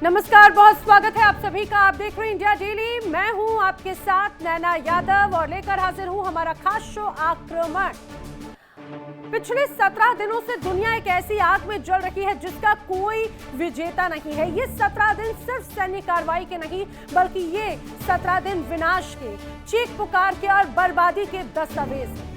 नमस्कार, बहुत स्वागत है आप सभी का। आप देख रहे हैं इंडिया डेली। मैं हूं आपके साथ नैना यादव और लेकर हाजिर हूं हमारा खास शो आक्रमण। पिछले 17 दिनों से दुनिया एक ऐसी आग में जल रही है जिसका कोई विजेता नहीं है। ये 17 दिन सिर्फ सैन्य कार्रवाई के नहीं बल्कि ये 17 दिन विनाश के, चीख पुकार के और बर्बादी के दस्तावेज हैं।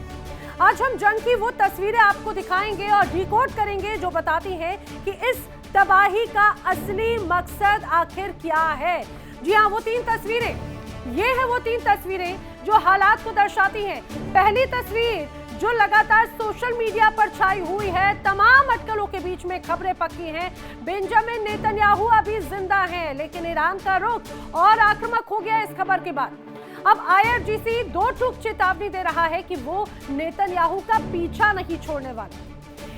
आज हम जंग की वो तस्वीरें आपको दिखाएंगे और डिकोड करेंगे जो बताती हैं कि इस तबाही का असली मकसद आखिर क्या है। जी हाँ, वो 3 तस्वीरें, ये है वो 3 तस्वीरें जो हालात को दर्शाती हैं। पहली तस्वीर जो लगातार सोशल मीडिया पर छाई हुई है, तमाम अटकलों के बीच में खबरें पक्की हैं। बेंजामिन नेतन्याहू अभी जिंदा हैं, लेकिन ईरान का रुख और आक्रामक हो गया इस खबर के बाद। अब IRGC 2 टूक चेतावनी दे रहा है कि वो नेतन्याहू का पीछा नहीं छोड़ने वाला।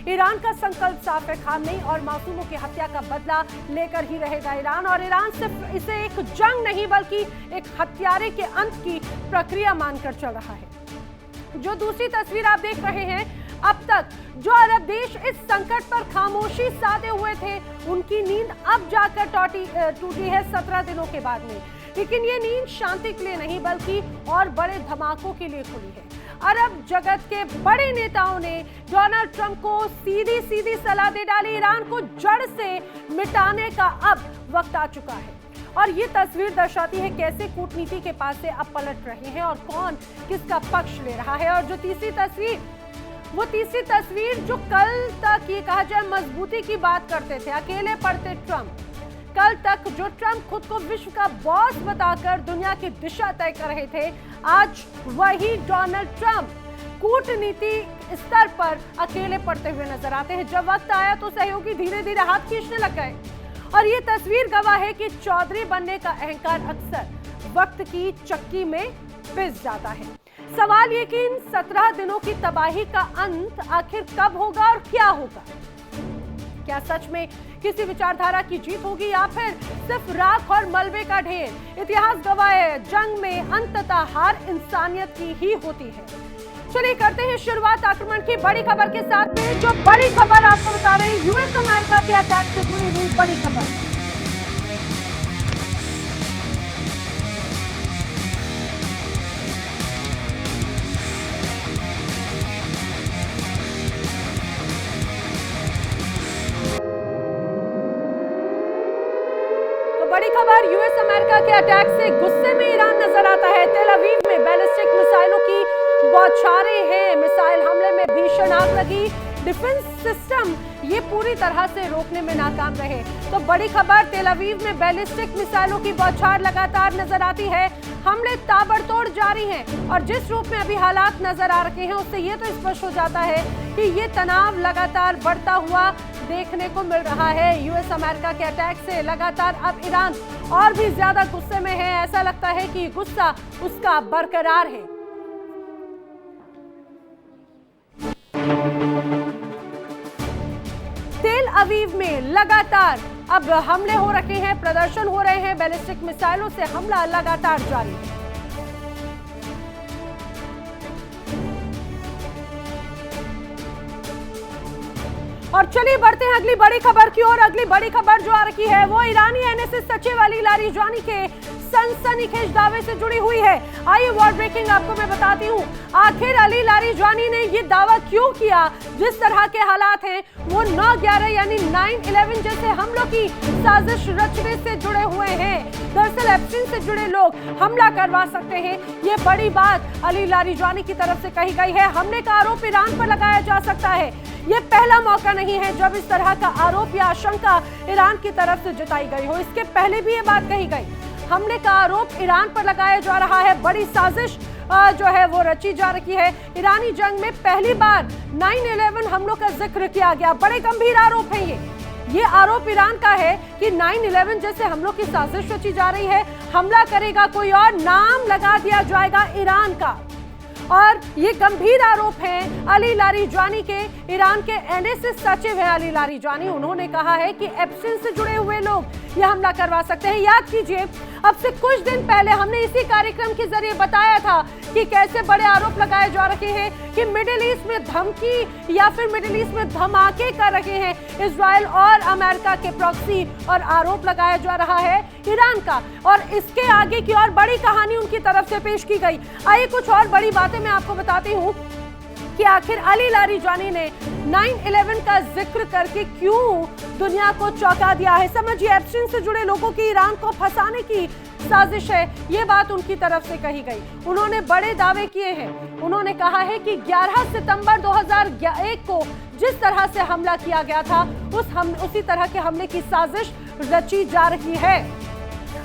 ईरान का संकल्प साफ है, खामनेई और मासूमों की हत्या का बदला लेकर ही रहेगा ईरान। और ईरान सिर्फ इसे एक जंग नहीं बल्कि एक हत्यारे के अंत की प्रक्रिया मानकर चल रहा है। जो दूसरी तस्वीर आप देख रहे हैं, अब तक जो अरब देश इस संकट पर खामोशी साधे हुए थे, उनकी नींद अब जाकर टूटी है 17 दिनों के बाद में। लेकिन ये नींद शांति के लिए नहीं बल्कि और बड़े धमाकों के लिए खुली है। अरब जगत के बड़े नेताओं ने डोनाल्ड ट्रंप को सीधी सलाह दे डाली। ईरान को जड़ से मिटाने का अब वक्त आ चुका है। और ये तस्वीर दर्शाती है कैसे कूटनीति के पास से अब पलट रहे हैं और कौन किसका पक्ष ले रहा है। और जो तीसरी तस्वीर, वो तीसरी तस्वीर जो कल तक ये कहा जाए मजबूती की बात करते थे, अकेले पड़ते ट्रंप, कल तक जो ट्रंप खुद को विश्व का बॉस बताकर दुनिया की दिशा तय कर रहे थे, आज वही डोनाल्ड ट्रंप कूटनीति स्तर पर अकेले पड़ते हुए नजर आते हैं। जब वक्त आया तो सहयोगी धीरे धीरे हाथ खींचने लग गए। और ये तस्वीर गवाह है कि चौधरी बनने का अहंकार अक्सर वक्त की चक्की में पिस जाता है। सवाल ये कि इन 17 दिनों की तबाही का अंत आखिर कब होगा और क्या होगा? क्या सच में किसी विचारधारा की जीत होगी या फिर सिर्फ राख और मलबे का ढेर? इतिहास गवाह है, जंग में अंततः हार इंसानियत की ही होती है। चलिए करते हैं शुरुआत आक्रमण की बड़ी खबर के साथ में। जो बड़ी खबर आपको बता रहे हैं, यूएस अमेरिका के अटैक से जुड़ी हुई बड़ी खबर। बड़ी खबर, यूएस अमेरिका के अटैक से गुस्से में ईरान नजर आता है। तेल अवीव में बैलिस्टिक मिसाइलों की बौछारें हैं। मिसाइल हमले में भीषण आग लगी। डिफेंस सिस्टम ये पूरी तरह से रोकने में नाकाम रहे। तो बड़ी खबर, तेल अवीव में बैलिस्टिक मिसाइलों की बौछार लगातार नजर आती है। हमले ताबड़तोड़ जारी हैं और जिस रूप में अभी हालात नजर आ रहे हैं उससे ये तो स्पष्ट हो जाता है कि ये तनाव लगातार बढ़ता हुआ देखने को मिल रहा है। यूएस अमेरिका के अटैक से लगातार अब ईरान और भी ज्यादा गुस्से में है। ऐसा लगता है कि गुस्सा उसका बरकरार है। तेल अवीव में लगातार अब हमले हो रखे हैं, प्रदर्शन हो रहे हैं। बैलिस्टिक मिसाइलों से हमला लगातार जारी है। और चलिए बढ़ते हैं अगली बड़ी खबर की ओर। अगली बड़ी खबर जो आ रही है वो ईरानी NSA सचिव अली लारिजानी के सनसनीखेज दावे से जुड़ी हुई है। आइए वर्ल्ड ब्रेकिंग आपको मैं बताती हूँ, आखिर अली लारिजानी ने ये दावा क्यों किया। जिस तरह के हालात हैं वो 9/11 यानी 9/11 जैसे हमलों की साजिश रचने से जुड़े हुए हैं। दरअसल एप्स्टीन से जुड़े लोग हमला करवा सकते हैं, ये बड़ी बात अली लारिजानी की तरफ से कही गई है। हमले का आरोप ईरान पर लगाया जा सकता है। ये पहला मौका नहीं है जब इस तरह का आरोप या आशंका ईरान की तरफ से जताई गई हो। इसके पहले भी ये बात कही गई। हमले का आरोप ईरान पर लगाया जा रहा है। बड़ी साजिश जो है वो रची जा रही है। ईरानी जंग में पहली बार 9/11 हमलों का जिक्र किया गया। बड़े गंभीर आरोप है ये आरोप ईरान का है कि 9/11 जैसे हमलों की साजिश रची जा रही है। हमला करेगा कोई और, नाम लगा दिया जाएगा ईरान का। और ये गंभीर आरोप हैं अली लारिजानी के। ईरान के NSA सचिव हैं अली लारिजानी। उन्होंने कहा है कि एप्स्टीन से जुड़े हुए लोग ये हमला करवा सकते हैं। याद कीजिए, अब से कुछ दिन पहले हमने इसी कार्यक्रम के जरिए बताया था कि कैसे बड़े आरोप लगाए जा रहे हैं कि मिडिल ईस्ट में धमकी या फिर मिडिल ईस्ट में धमाके कर रहे हैं इजराइल और अमेरिका के प्रॉक्सी, और आरोप लगाया जा रहा है ईरान का। और इसके आगे की और बड़ी कहानी उनकी तरफ से पेश की गई। आइए कुछ और बड़ी बातें मैं आपको बताती हूँ कि आखिर अली लारिजानी ने 9/11 का जिक्र करके क्यों दुनिया को चौंका दिया है। समझिए, एप्स्टीन से जुड़े लोगों की ईरान को फंसाने की साजिश है, ये बात उनकी तरफ से कही गई। उन्होंने बड़े दावे किए हैं। उन्होंने कहा है कि 11 सितंबर 2001 को जिस तरह से हमला किया गया था उसी तरह के हमले की साजिश रची जा रही है।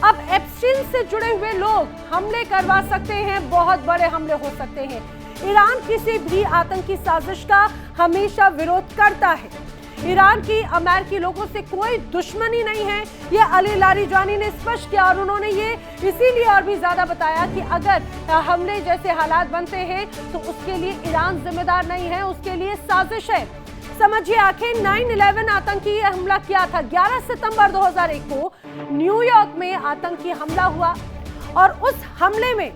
अब एप्स्टीन से जुड़े हुए लोग हमले करवा सकते हैं, बहुत बड़े हमले हो सकते हैं। ईरान किसी भी आतंकी साजिश का हमेशा विरोध करता है। ईरान की अमेरिकी लोगों से कोई दुश्मनी नहीं है, ये अली लारिजानी ने स्पष्ट किया। और उन्होंने ये इसीलिए और भी ज्यादा बताया कि अगर हमले जैसे हालात बनते हैं तो उसके लिए ईरान जिम्मेदार नहीं है, उसके लिए साजिश है। समझिए, आखिर 9/11 आतंकी हमला किया था। 11 सितंबर 2001 को न्यूयॉर्क में आतंकी हमला हुआ और उस हमले में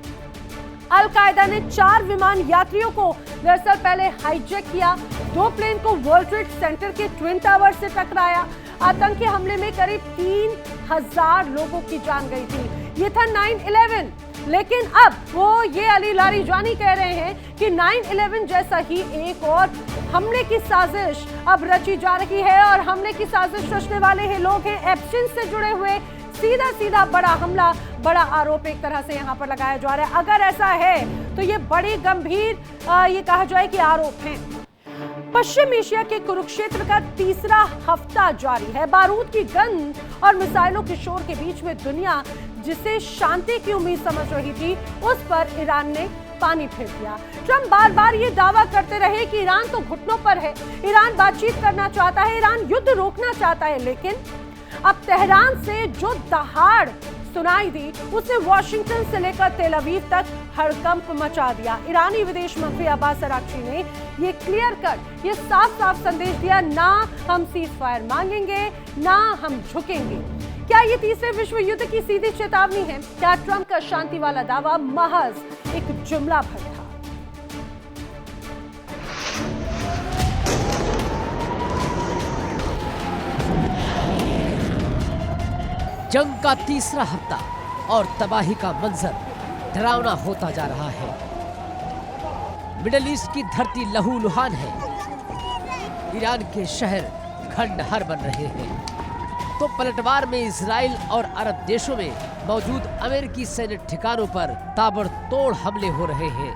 अल-कायदा ने 4 विमान यात्रियों को दरअसल पहले हाईजैक किया, 2 प्लेन को वर्ल्ड ट्रेड सेंटर के ट्विन टावर से टकराया। आतंकी हमले में करीब 3000 लोगों की जान गई थी। ये था 9/11। लेकिन अब वो ये अली लारिजानी कह रहे हैं कि 9/11 जैसा ही एक और हमले की साजिश अब रची जा रही है, और हमले की साजिश रचने वाले हैं लोग हैं एप्स्टीन से जुड़े हुए। सीधा बड़ा हमला, बड़ा आरोप एक तरह से यहाँ पर लगाया जा रहा है। अगर ऐसा है तो ये बड़ी गंभीर ये कहा जाए कि आरोप हैं। पश्चिम एशिया के कुरुक्षेत्र का तीसरा हफ्ता जारी है। बारूद की गंध और मिसाइलों के शोर के बीच में दुनिया जिसे शांति की उम्मीद समझ रही थी, उस पर ईरान ने पानी फेर दिया। ट्रंप बार बार ये दावा करते रहे कि ईरान तो घुटनों पर है, ईरान बातचीत करना चाहता है, ईरान युद्ध रोकना चाहता है। लेकिन अब तेहरान से जो दहाड़ सुनाई दी, उसने वॉशिंगटन से लेकर तेल अवीव तक हड़कंप मचा दिया। ईरानी विदेश मंत्री अब्बास अराक्ची ने ये क्लियर कट, ये साफ साफ संदेश दिया, ना हम सीज फायर मांगेंगे, ना हम झुकेंगे। क्या ये तीसरे विश्व युद्ध की सीधी चेतावनी है? क्या ट्रंप का शांति वाला दावा महज एक जुमला भर था? जंग का तीसरा हफ्ता और तबाही का मंजर डरावना होता जा रहा है। मिडिल ईस्ट की धरती लहूलुहान है। ईरान के शहर खंडहर बन रहे हैं तो पलटवार में इजराइल और अरब देशों में मौजूद अमेरिकी सैन्य ठिकानों पर ताबड़तोड़ हमले हो रहे हैं।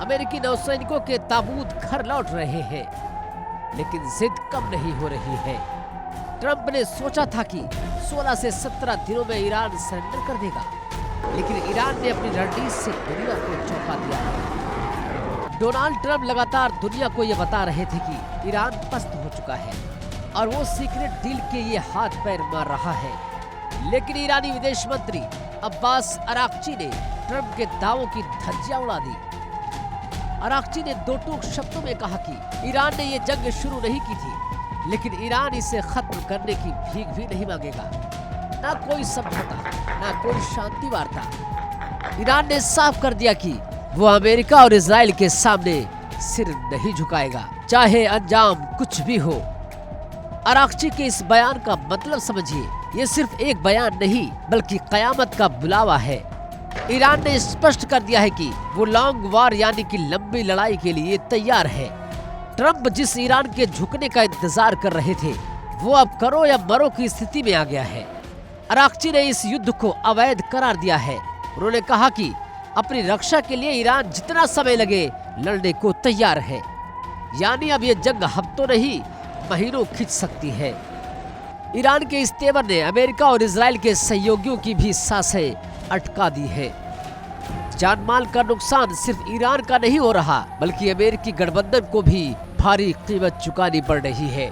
अमेरिकी नौसैनिकों के ताबूत घर लौट रहे हैं, लेकिन जिद कम नहीं हो रही है। ट्रंप ने सोचा था कि 16 से 17 दिनों में ईरान सरेंडर कर देगा, लेकिन ईरान ने अपनी रणनीति से दुनिया को चौंका दिया। डोनाल्ड ट्रंप लगातार दुनिया को यह बता रहे थे कि ईरान पस्त हो चुका है और वो सीक्रेट डील के ये हाथ पैर मार रहा है। लेकिन ईरानी विदेश मंत्री अब्बास अराक्ची ने ट्रंप के दावों की धज्जियां उड़ा दी। अराक्ची ने 2 टूक शब्दों में कहा कि ईरान ने ये जंग शुरू नहीं की थी, लेकिन ईरान इसे खत्म करने की भीख भी नहीं मांगेगा। ना कोई समझौता, ना कोई शांति वार्ता। ईरान ने साफ कर दिया कि वो अमेरिका और इजराइल के सामने सिर नहीं झुकाएगा, चाहे अंजाम कुछ भी हो। अराक्ची के इस बयान का मतलब समझिए, ये सिर्फ एक बयान नहीं बल्कि कयामत का बुलावा है। ईरान ने स्पष्ट कर दिया है कि वो लॉन्ग वॉर यानी कि लंबी लड़ाई के लिए तैयार है। ट्रंप जिस ईरान के झुकने का इंतजार कर रहे थे, वो अब करो या मरो की स्थिति में आ गया है। अराक्ची ने इस युद्ध को अवैध करार दिया है। उन्होंने कहा कि अपनी रक्षा के लिए ईरान जितना समय लगे लड़ने को तैयार है। यानी अब ये जंग हफ्तों नहीं महीनों खिंच सकती है। ईरान के इस तेवर ने अमेरिका और इजराइल के सहयोगियों की भी सांसें अटका दी है। जान माल का नुकसान सिर्फ ईरान का नहीं हो रहा, बल्कि अमेरिकी गठबंधन को भी भारी कीमत चुकानी पड़ रही है।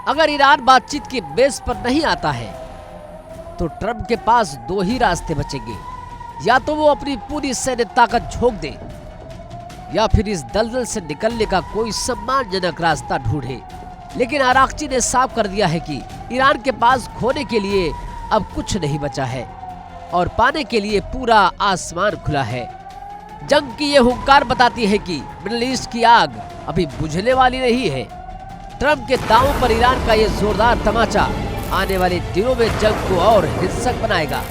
अगर ईरान बातचीत की बेस पर नहीं आता है तो ट्रंप के पास 2 ही रास्ते बचेंगे। या तो वो अपनी पूरी सैन्य ताकत झोंक दे, या फिर इस दलदल से निकलने का कोई सम्मानजनक रास्ता ढूंढे। लेकिन आरागची ने साफ कर दिया है कि ईरान के पास खोने के लिए अब कुछ नहीं बचा है और पाने के लिए पूरा आसमान खुला है। जंग की ये हुंकार बताती है कि मिडिल ईस्ट की आग अभी बुझने वाली नहीं है। ट्रंप के दावों पर ईरान का ये जोरदार तमाचा आने वाले दिनों में जंग को और हिंसक बनाएगा।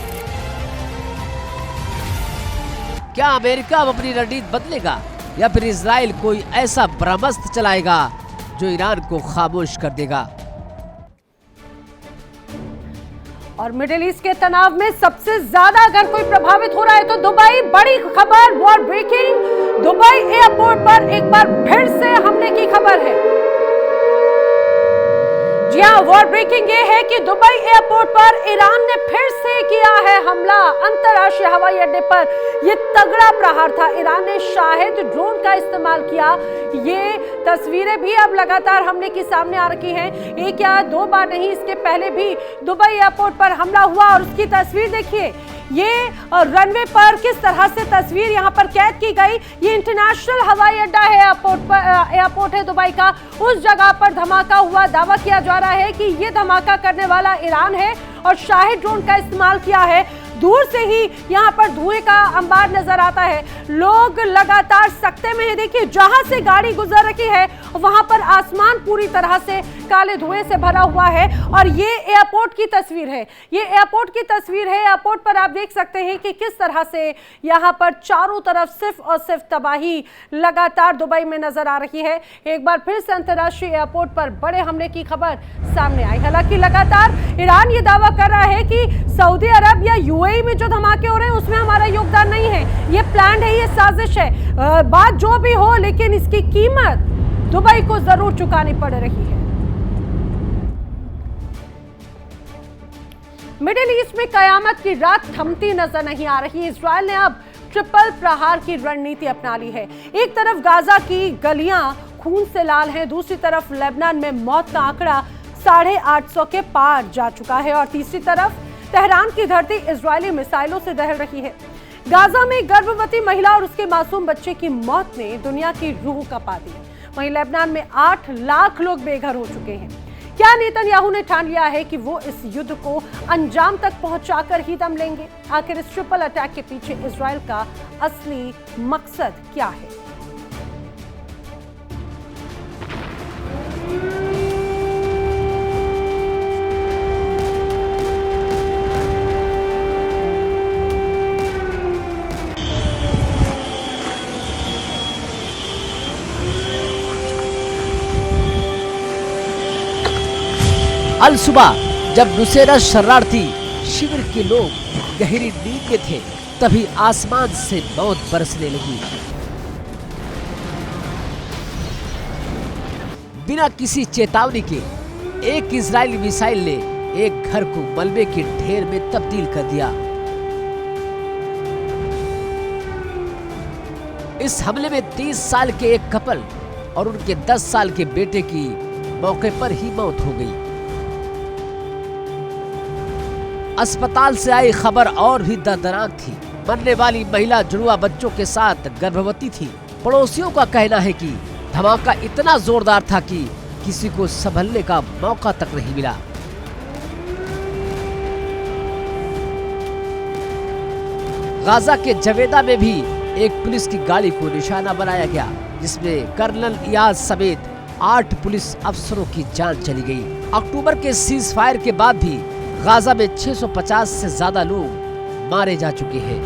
क्या अमेरिका अब अपनी रणनीति बदलेगा या फिर इजराइल कोई ऐसा ब्रह्मास्त्र चलाएगा जो ईरान को खामोश कर देगा? और मिडिल ईस्ट के तनाव में सबसे ज्यादा अगर कोई प्रभावित हो रहा है तो दुबई। बड़ी खबर, वॉर ब्रेकिंग। दुबई एयरपोर्ट पर एक बार फिर से हमले की खबर है। जी हाँ, वॉर ब्रेकिंग ये है कि दुबई एयरपोर्ट पर ईरान ने फिर से किया है हमला। अंतर्राष्ट्रीय हवाई अड्डे पर यह तगड़ा प्रहार था। ईरान ने शाहिद ड्रोन का इस्तेमाल किया। ये तस्वीरें भी अब लगातार हमले की सामने आ रही हैं। एक या दो बार नहीं, इसके पहले भी दुबई एयरपोर्ट पर हमला हुआ और उसकी तस्वीर देखिए। ये रनवे पर किस तरह से तस्वीर यहाँ पर कैद की गई। ये इंटरनेशनल हवाई अड्डा है, एयरपोर्ट है दुबई का। उस जगह पर धमाका हुआ। दावा किया जा रहा है कि ये धमाका करने वाला ईरान है और शाहिद ड्रोन का इस्तेमाल किया है। दूर से ही यहाँ पर धुएं का अंबार नजर आता है। लोग लगातार सकते में है। देखिए, जहां से गाड़ी गुजर रही है वहां पर आसमान पूरी तरह से काले धुएं से भरा हुआ है। और ये एयरपोर्ट की तस्वीर है। ये एयरपोर्ट की तस्वीर है। एयरपोर्ट पर आप देख सकते हैं कि किस तरह से यहाँ पर चारों तरफ सिर्फ और सिर्फ तबाही लगातार दुबई में नजर आ रही है। एक बार फिर से अंतर्राष्ट्रीय एयरपोर्ट पर बड़े हमले की खबर सामने आई। हालांकि लगातार ईरान ये दावा कर रहा है कि सऊदी अरब या यूएई में जो धमाके हो रहे हैं उसमें हमारा योगदान नहीं है। ये प्लान है, ये साजिश है। बात जो भी हो, लेकिन इसकी कीमत दुबई को जरूर चुकानी पड़ रही है। मिडिल ईस्ट में कयामत की रात थमती नजर नहीं आ रही। इजराइल ने अब ट्रिपल प्रहार की रणनीति अपना ली है। एक तरफ गाजा की गलियां खून से लाल हैं, दूसरी तरफ लेबनान में मौत का आंकड़ा 850 के पार जा चुका है और तीसरी तरफ तेहरान की धरती इजरायली मिसाइलों से दहल रही है। गाजा में गर्भवती महिला और उसके मासूम बच्चे की मौत ने दुनिया की रूह कपा दी। वहीं लेबनान में 8 लाख लोग बेघर हो चुके हैं। क्या नेतन्याहू ने ठान लिया है कि वो इस युद्ध को अंजाम तक पहुंचाकर ही दम लेंगे? आखिर इस ट्रिपल अटैक के पीछे इजराइल का असली मकसद क्या है? अल सुबह जब नुसेरत शरणार्थी शिविर के लोग गहरी नींद में थे, तभी आसमान से मौत बरसने लगी। बिना किसी चेतावनी के एक इजरायली मिसाइल ने एक घर को मलबे के ढेर में तब्दील कर दिया। इस हमले में 30 साल के एक कपल और उनके 10 साल के बेटे की मौके पर ही मौत हो गई। अस्पताल से आई खबर और भी दर्दनाक थी। मरने वाली महिला जुड़वा बच्चों के साथ गर्भवती थी। पड़ोसियों का कहना है कि धमाका इतना जोरदार था कि किसी को संभलने का मौका तक नहीं मिला। गाजा के जवेदा में भी एक पुलिस की गाड़ी को निशाना बनाया गया, जिसमें कर्नल इयाज समेत 8 पुलिस अफसरों की जान चली गई। अक्टूबर के सीज फायर के बाद भी गाजा में 650 से ज्यादा लोग मारे जा चुके हैं।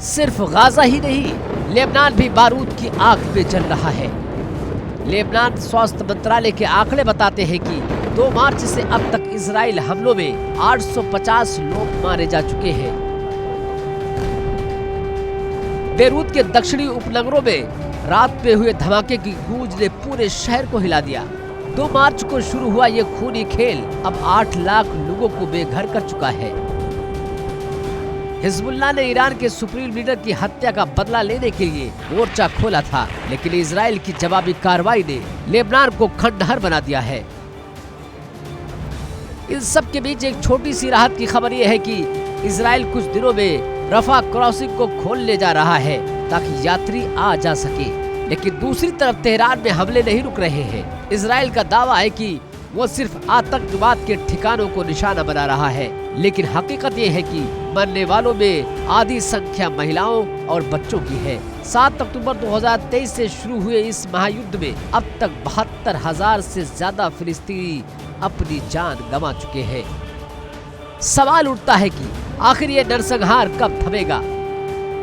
सिर्फ गाजा ही नहीं, लेबनान भी बारूद की आग में जल रहा है। लेबनान स्वास्थ्य मंत्रालय के आंकड़े बताते हैं कि 2 मार्च से अब तक इजराइल हमलों में 850 लोग मारे जा चुके हैं। बेरूत के दक्षिणी उपनगरों में रात में हुए धमाके की गूंज ने पूरे शहर को हिला दिया। 2 मार्च को शुरू हुआ ये खूनी खेल अब 8 लाख लोगों को बेघर कर चुका है। हिजबुल्लाह ने ईरान के सुप्रीम लीडर की हत्या का बदला लेने के लिए मोर्चा खोला था, लेकिन इजराइल की जवाबी कार्रवाई ने लेबनान को खंडहर बना दिया है। इन सब के बीच एक छोटी सी राहत की खबर यह है कि इजराइल कुछ दिनों में रफा क्रॉसिंग को खोलने जा रहा है ताकि यात्री आ जा सके। लेकिन दूसरी तरफ तेहरान में हमले नहीं रुक रहे हैं। इजराइल का दावा है कि वो सिर्फ आतंकवाद के ठिकानों को निशाना बना रहा है, लेकिन हकीकत ये है कि मरने वालों में आधी संख्या महिलाओं और बच्चों की है। 7 अक्टूबर 2023 से शुरू हुए इस महायुद्ध में अब तक 72,000 से ज्यादा फिलिस्तीनी अपनी जान गंवा चुके हैं। सवाल उठता है कि आखिर ये नरसंहार कब थमेगा।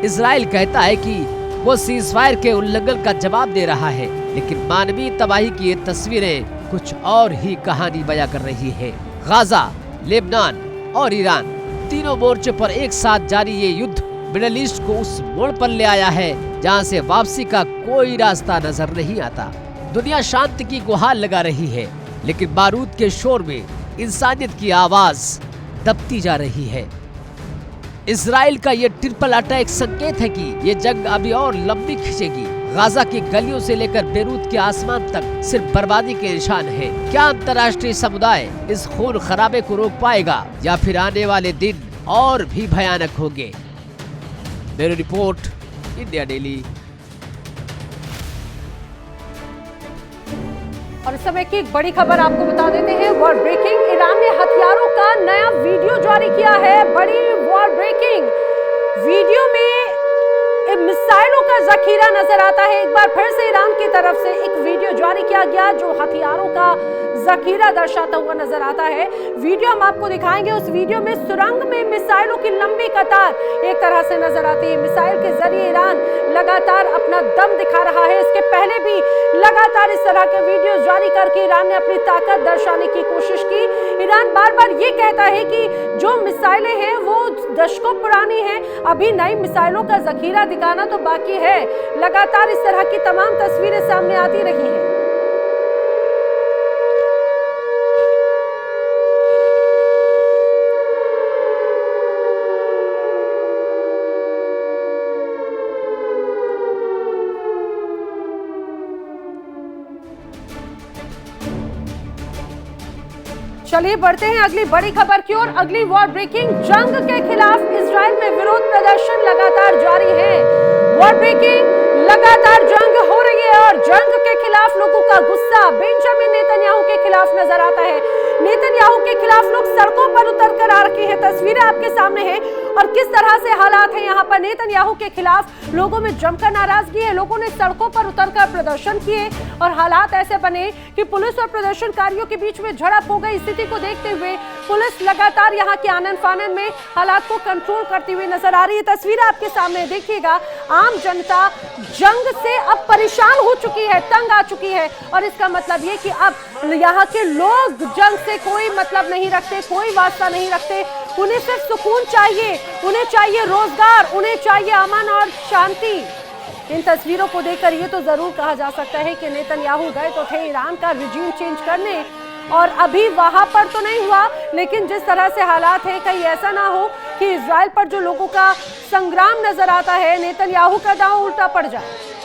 इजराइल कहता है कि वो सीजफायर के उल्लंघन का जवाब दे रहा है, लेकिन मानवीय तबाही की ये तस्वीरें कुछ और ही कहानी बयां कर रही है। गाजा, लेबनान और ईरान तीनों मोर्चों पर एक साथ जारी ये युद्ध मिडिल ईस्ट को उस मोड़ पर ले आया है जहां से वापसी का कोई रास्ता नजर नहीं आता। दुनिया शांति की गुहार लगा रही है, लेकिन बारूद के शोर में इंसानियत की आवाज दबती जा रही है। इजराइल का ये ट्रिपल अटैक संकेत है कि ये जंग अभी और लंबी खिंचेगी। गाजा की गलियों से लेकर बेरूत के आसमान तक सिर्फ बर्बादी के निशान है। क्या अंतर्राष्ट्रीय समुदाय इस खून खराबे को रोक पाएगा या फिर आने वाले दिन और भी भयानक होंगे? Bureau report, India daily. और इस समय की एक बड़ी खबर आपको बता देते हैं। वॉर ब्रेकिंग, ईरान ने हथियारों का नया वीडियो जारी किया है। बड़ी वॉर ब्रेकिंग वीडियो में मिसाइलों का जखीरा नजर आता है। एक बार फिर से ईरान की तरफ से एक वीडियो जारी किया गया जो हथियारों का जखीरा दर्शाता हुआ नजर आता है। वीडियो हम आपको दिखाएंगे। उस वीडियो में सुरंग में मिसाइलों की लंबी कतार एक तरह से नजर आती है। मिसाइल के जरिए ईरान लगातार अपना दम दिखा रहा है। इसके पहले भी लगातार इस तरह के वीडियो जारी करके ईरान ने अपनी ताकत दर्शाने की कोशिश की। ईरान बार बार ये कहता है कि जो मिसाइलें हैं वो दशकों पुरानी हैं, अभी नई मिसाइलों का जखीरा दिखाना तो बाकी है। लगातार इस तरह की तमाम तस्वीरें सामने आती रही हैं। चलिए बढ़ते हैं अगली बड़ी खबर की ओर। अगली वॉर ब्रेकिंग जंग के खिलाफ इजराइल में विरोध प्रदर्शन लगातार जारी है। वॉर ब्रेकिंग लगातार जंग हो रही है और जंग के खिलाफ लोगों का गुस्सा बेंजामिन नेतन्याहू के खिलाफ नजर आता है। नेतन्याहू के खिलाफ लोग सड़कों पर उतर कर आ रखे हैं। तस्वीरें आपके सामने हैं और किस तरह से हालात हैं यहाँ पर। नेतन्याहू के खिलाफ लोगों में जमकर नाराजगी है। लोगों ने सड़कों पर उतरकर प्रदर्शन किए और हालात ऐसे बने कि पुलिस और प्रदर्शनकारियों के बीच में झड़प हो गई। स्थिति को देखते हुए पुलिस लगातार यहाँ के आनन फानन में हालात को कंट्रोल करती हुई नजर आ रही है। तस्वीरें आपके सामने देखिएगा। आम जनता जंग से अब परेशान हो चुकी है, तंग आ चुकी है और इसका मतलब ये कि अब यहाँ के लोग जंग से कोई मतलब नहीं रखते, कोई वास्ता नहीं रखते। उन्हें सिर्फ सुकून चाहिए, उन्हें चाहिए रोजगार, उन्हें चाहिए अमन और शांति। इन तस्वीरों को देखकर ये तो जरूर कहा जा सकता है कि नेतन्याहू गए तो थे ईरान का रिजीम चेंज करने और अभी वहां पर तो नहीं हुआ, लेकिन जिस तरह से हालात है कहीं ऐसा ना हो कि इजराइल पर जो लोगों का संग्राम नजर आता है नेतन्याहू का दांव उल्टा पड़ जाए।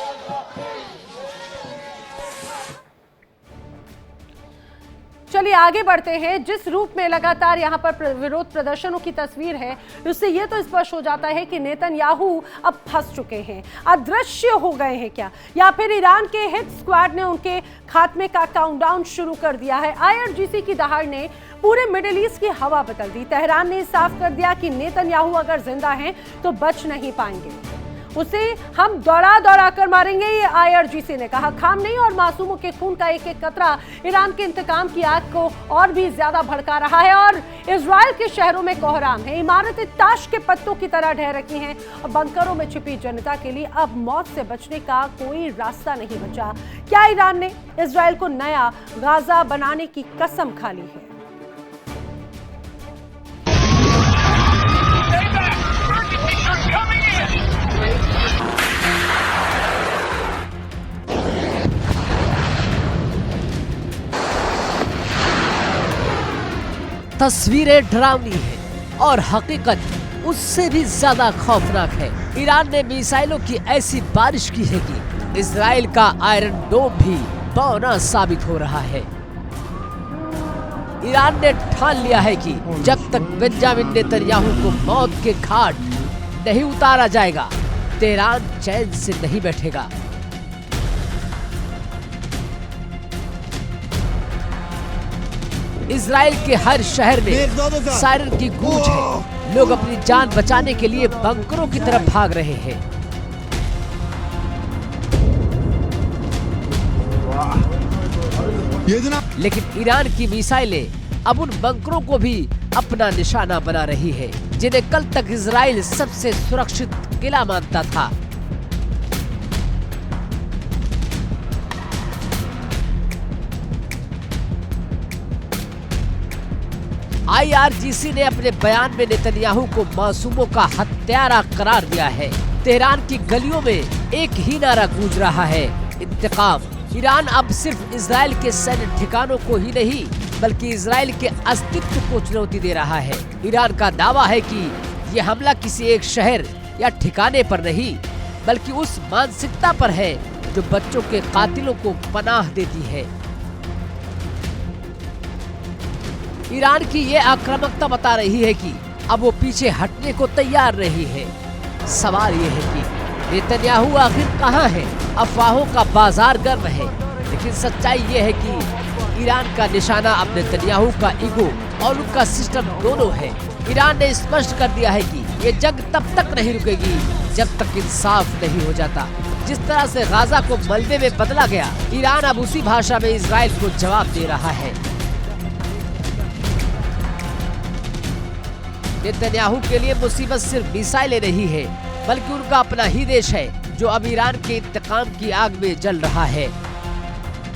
चलिए आगे बढ़ते हैं। जिस रूप में लगातार यहाँ पर विरोध प्रदर्शनों की तस्वीर है, उससे ये तो स्पष्ट हो जाता है कि नेतन्याहू अब फंस चुके हैं, अदृश्य हो गए हैं क्या, या फिर ईरान के हिट स्क्वाड ने उनके खात्मे का काउंटडाउन शुरू कर दिया है। IRGC की दहाड़ ने पूरे मिडिल ईस्ट की हवा बदल दी। तेहरान ने साफ कर दिया कि नेतन्याहू अगर जिंदा हैं तो बच नहीं पाएंगे, उसे हम दौड़ा दौड़ा कर मारेंगे, ये IRGC ने कहा। खामनेई और मासूमों के खून का एक एक कतरा ईरान के इंतकाम की आग को और भी ज्यादा भड़का रहा है और इजराइल के शहरों में कोहराम है। इमारतें ताश के पत्तों की तरह ढह रखी हैं और बंकरों में छिपी जनता के लिए अब मौत से बचने का कोई रास्ता नहीं बचा। क्या ईरान ने इजराइल को नया गाजा बनाने की कसम खा ली है? तस्वीरें डरावनी है और हकीकत उससे भी ज्यादा खौफनाक है। ईरान ने मिसाइलों की ऐसी बारिश की है कि इजराइल का आयरन डोम भी बौना साबित हो रहा है। ईरान ने ठान लिया है कि जब तक बेंजामिन नेतन्याहू को मौत के घाट नहीं उतारा जाएगा, तेहरान चैन से नहीं बैठेगा। इजराइल के हर शहर में सायरन की गूंज है। लोग अपनी जान बचाने के लिए बंकरों की तरफ भाग रहे हैं। लेकिन ईरान की मिसाइलें अब उन बंकरों को भी अपना निशाना बना रही है, जिन्हें कल तक इजराइल सबसे सुरक्षित किला मानता था। IRGC ने अपने बयान में नेतन्याहू को मासूमों का हत्यारा करार दिया है। तेहरान की गलियों में एक ही नारा गूंज रहा है, इंतकाम। ईरान अब सिर्फ इजराइल के सैन्य ठिकानों को ही नहीं बल्कि इजराइल के अस्तित्व को चुनौती दे रहा है। ईरान का दावा है कि ये हमला किसी एक शहर या ठिकाने पर नहीं बल्कि उस मानसिकता पर है जो बच्चों के कातिलों को पनाह देती है। ईरान की ये आक्रामकता बता रही है कि अब वो पीछे हटने को तैयार नहीं है। सवाल ये है कि नेतन्याहू आखिर कहाँ है? अफवाहों का बाजार गर्म है, लेकिन सच्चाई ये है कि ईरान का निशाना अब नेतन्याहू का ईगो और उनका सिस्टम दोनों है। ईरान ने स्पष्ट कर दिया है कि ये जंग तब तक नहीं रुकेगी जब तक इंसाफ नहीं हो जाता। जिस तरह से गाजा को मलबे में बदला गया, ईरान अब उसी भाषा में इजराइल को जवाब दे रहा है। नेतन्याहू के लिए मुसीबत सिर्फ मिसाइलें नहीं है बल्कि उनका अपना ही देश है जो अब ईरान के इंतकाम की आग में जल रहा है।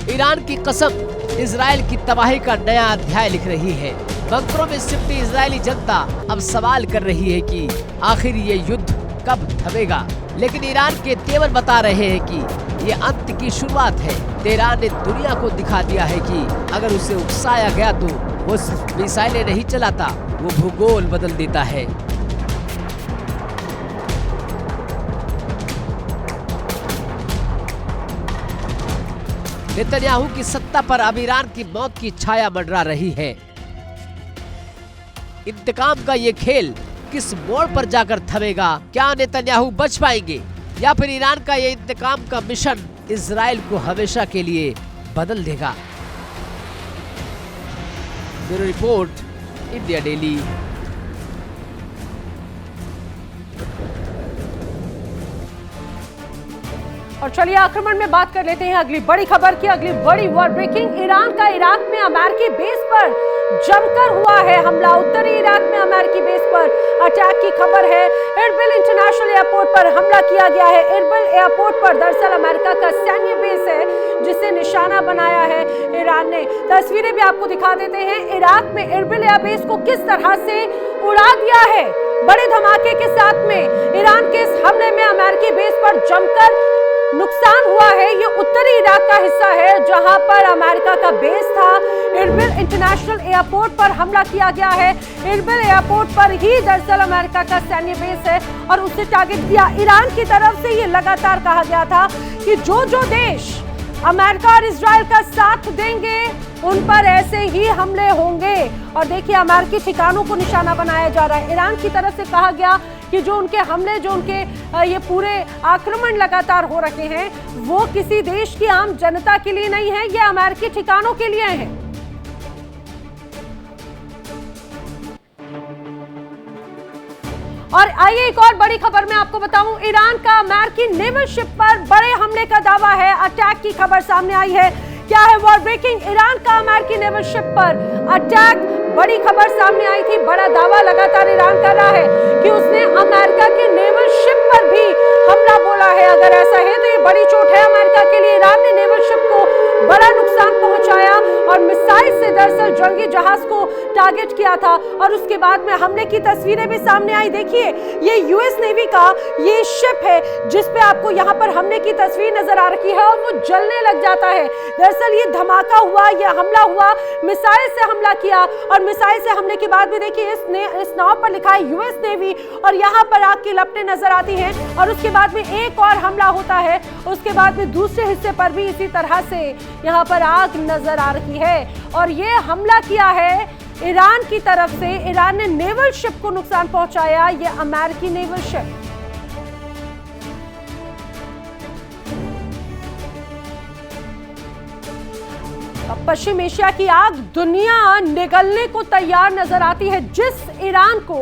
ईरान की कसम इजराइल की तबाही का नया अध्याय लिख रही है। बंकरों में सिमटी इजरायली जनता अब सवाल कर रही है कि आखिर ये युद्ध कब थमेगा। लेकिन ईरान के तेवर बता रहे हैं कि ये अंत की शुरुआत है। तेहरान ने दुनिया को दिखा दिया है कि अगर उसे उकसाया गया तो वो सिर्फ मिसाइलें नहीं चलाता, वो भूगोल बदल देता है। नेतन्याहू की सत्ता पर अब ईरान की मौत की छाया मंडरा रही है। इंतकाम का ये खेल किस मोड़ पर जाकर थमेगा? क्या नेतन्याहू बच पाएंगे या फिर ईरान का ये इंतकाम का मिशन इजराइल को हमेशा के लिए बदल देगा? Bureau report, India daily. और चलिए आक्रमण में बात कर लेते हैं अगली बड़ी खबर की। अगली बड़ी वॉर ब्रेकिंग, ईरान का इराक में अमेरिकी बेस पर जमकर हुआ है हमला। उत्तरी इराक में अमेरिकी बेस पर अटैक की खबर है। इरबिल इंटरनेशनल एयरपोर्ट पर हमला किया गया है। इरबिल एयरपोर्ट पर दरअसल अमेरिका का सैन्य बेस है जिसे निशाना बनाया है ईरान ने। तस्वीरें भी आपको दिखा देते हैं। इराक में इरबिल एयरबेस को किस तरह से उड़ा दिया है बड़े धमाके के साथ में। ईरान के इस हमले में अमेरिकी बेस पर जमकर नुकसान हुआ है। ये उत्तरी इराक का हिस्सा है जहां पर अमेरिका का बेस था। इरबिल इंटरनेशनल एयरपोर्ट पर हमला किया गया है। इरबिल एयरपोर्ट पर ही दरअसल अमेरिका का सैन्य बेस है और उसे टारगेट किया। ईरान की तरफ से ये लगातार कहा गया था कि जो देश अमेरिका और इजराइल का साथ देंगे उन पर ऐसे ही हमले होंगे। और देखिए अमेरिकी ठिकानों को निशाना बनाया जा रहा है। ईरान की तरफ से कहा गया कि जो उनके हमले, जो उनके ये पूरे आक्रमण लगातार हो रहे हैं वो किसी देश की आम जनता के लिए नहीं है, ये अमेरिकी ठिकानों के लिए हैं। और आइए एक और बड़ी खबर मैं आपको बताऊं। ईरान का अमेरिकी नेवल शिप पर बड़े हमले का दावा है। अटैक की खबर सामने आई है। क्या है वॉर ब्रेकिंग? ईरान का अमेरिकी नेवल शिप पर अटैक, बड़ी खबर सामने आई थी। बड़ा दावा लगातार ईरान कर रहा है कि उसने अमेरिका के नेवल शिप पर भी हमला बोला है। अगर ऐसा है तो ये बड़ी चोट है अमेरिका के लिए। ईरान ने नेवल शिप को बड़ा नुकसान पहुंचाया और मिसाइल से दरअसल जंगी जहाज को टारगेट किया था और उसके बाद में हमले की तस्वीरें भी सामने आई। देखिए ये यूएस नेवी का ये शिप है जिस पे आपको यहाँ पर हमले की तस्वीर नजर आ रही है और वो जलने लग जाता है। दरअसल ये धमाका हुआ, ये हमला हुआ, मिसाइल से हमला किया और मिसाइल से हमले के बाद भी देखिए इस नाव पर लिखा है यूएस नेवी और यहाँ पर आग की लपटें नजर आती हैं। और उसके बाद में एक और हमला होता है। उसके बाद में दूसरे हिस्से पर भी इसी तरह से यहाँ पर आग नजर आ रही है। और ये हमला किया है ईरान की तरफ से। ईरान ने नेवल शिप को नुकसान पहुंचाया, ये अमेरिकी नेवल शिप। अब पश्चिम एशिया की आग दुनिया निगलने को तैयार नजर आती है। जिस ईरान को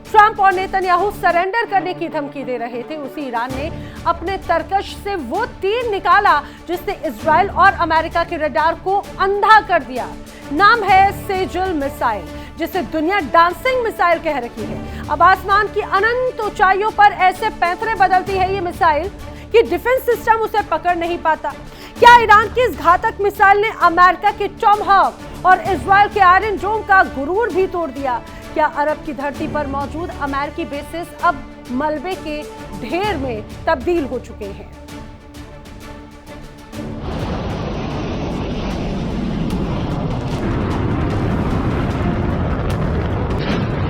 ट्रंप और नेतन्याहू सरेंडर करने की धमकी दे रहे थे, उसी ईरान ने अपने तरकश से वो तीर निकाला जिसने इजराइल और अमेरिका के रडार को अंधा कर दिया। नाम है सेजल मिसाइल, जिसे दुनिया डांसिंग मिसाइल कह रही है। अब आसमान की अनंत ऊंचाइयों पर ऐसे पैंतरे बदलती है ये मिसाइल कि डिफेंस सिस्टम उसे पकड़ नहीं पाता। क्या ईरान की इस घातक मिसाइल ने अमेरिका के टॉमहॉक और इजराइल के आयरन डोम का गुरूर भी तोड़ दिया? क्या अरब की धरती पर मौजूद अमेरिकी बेसिस अब मलबे के ढेर में तब्दील हो चुके हैं?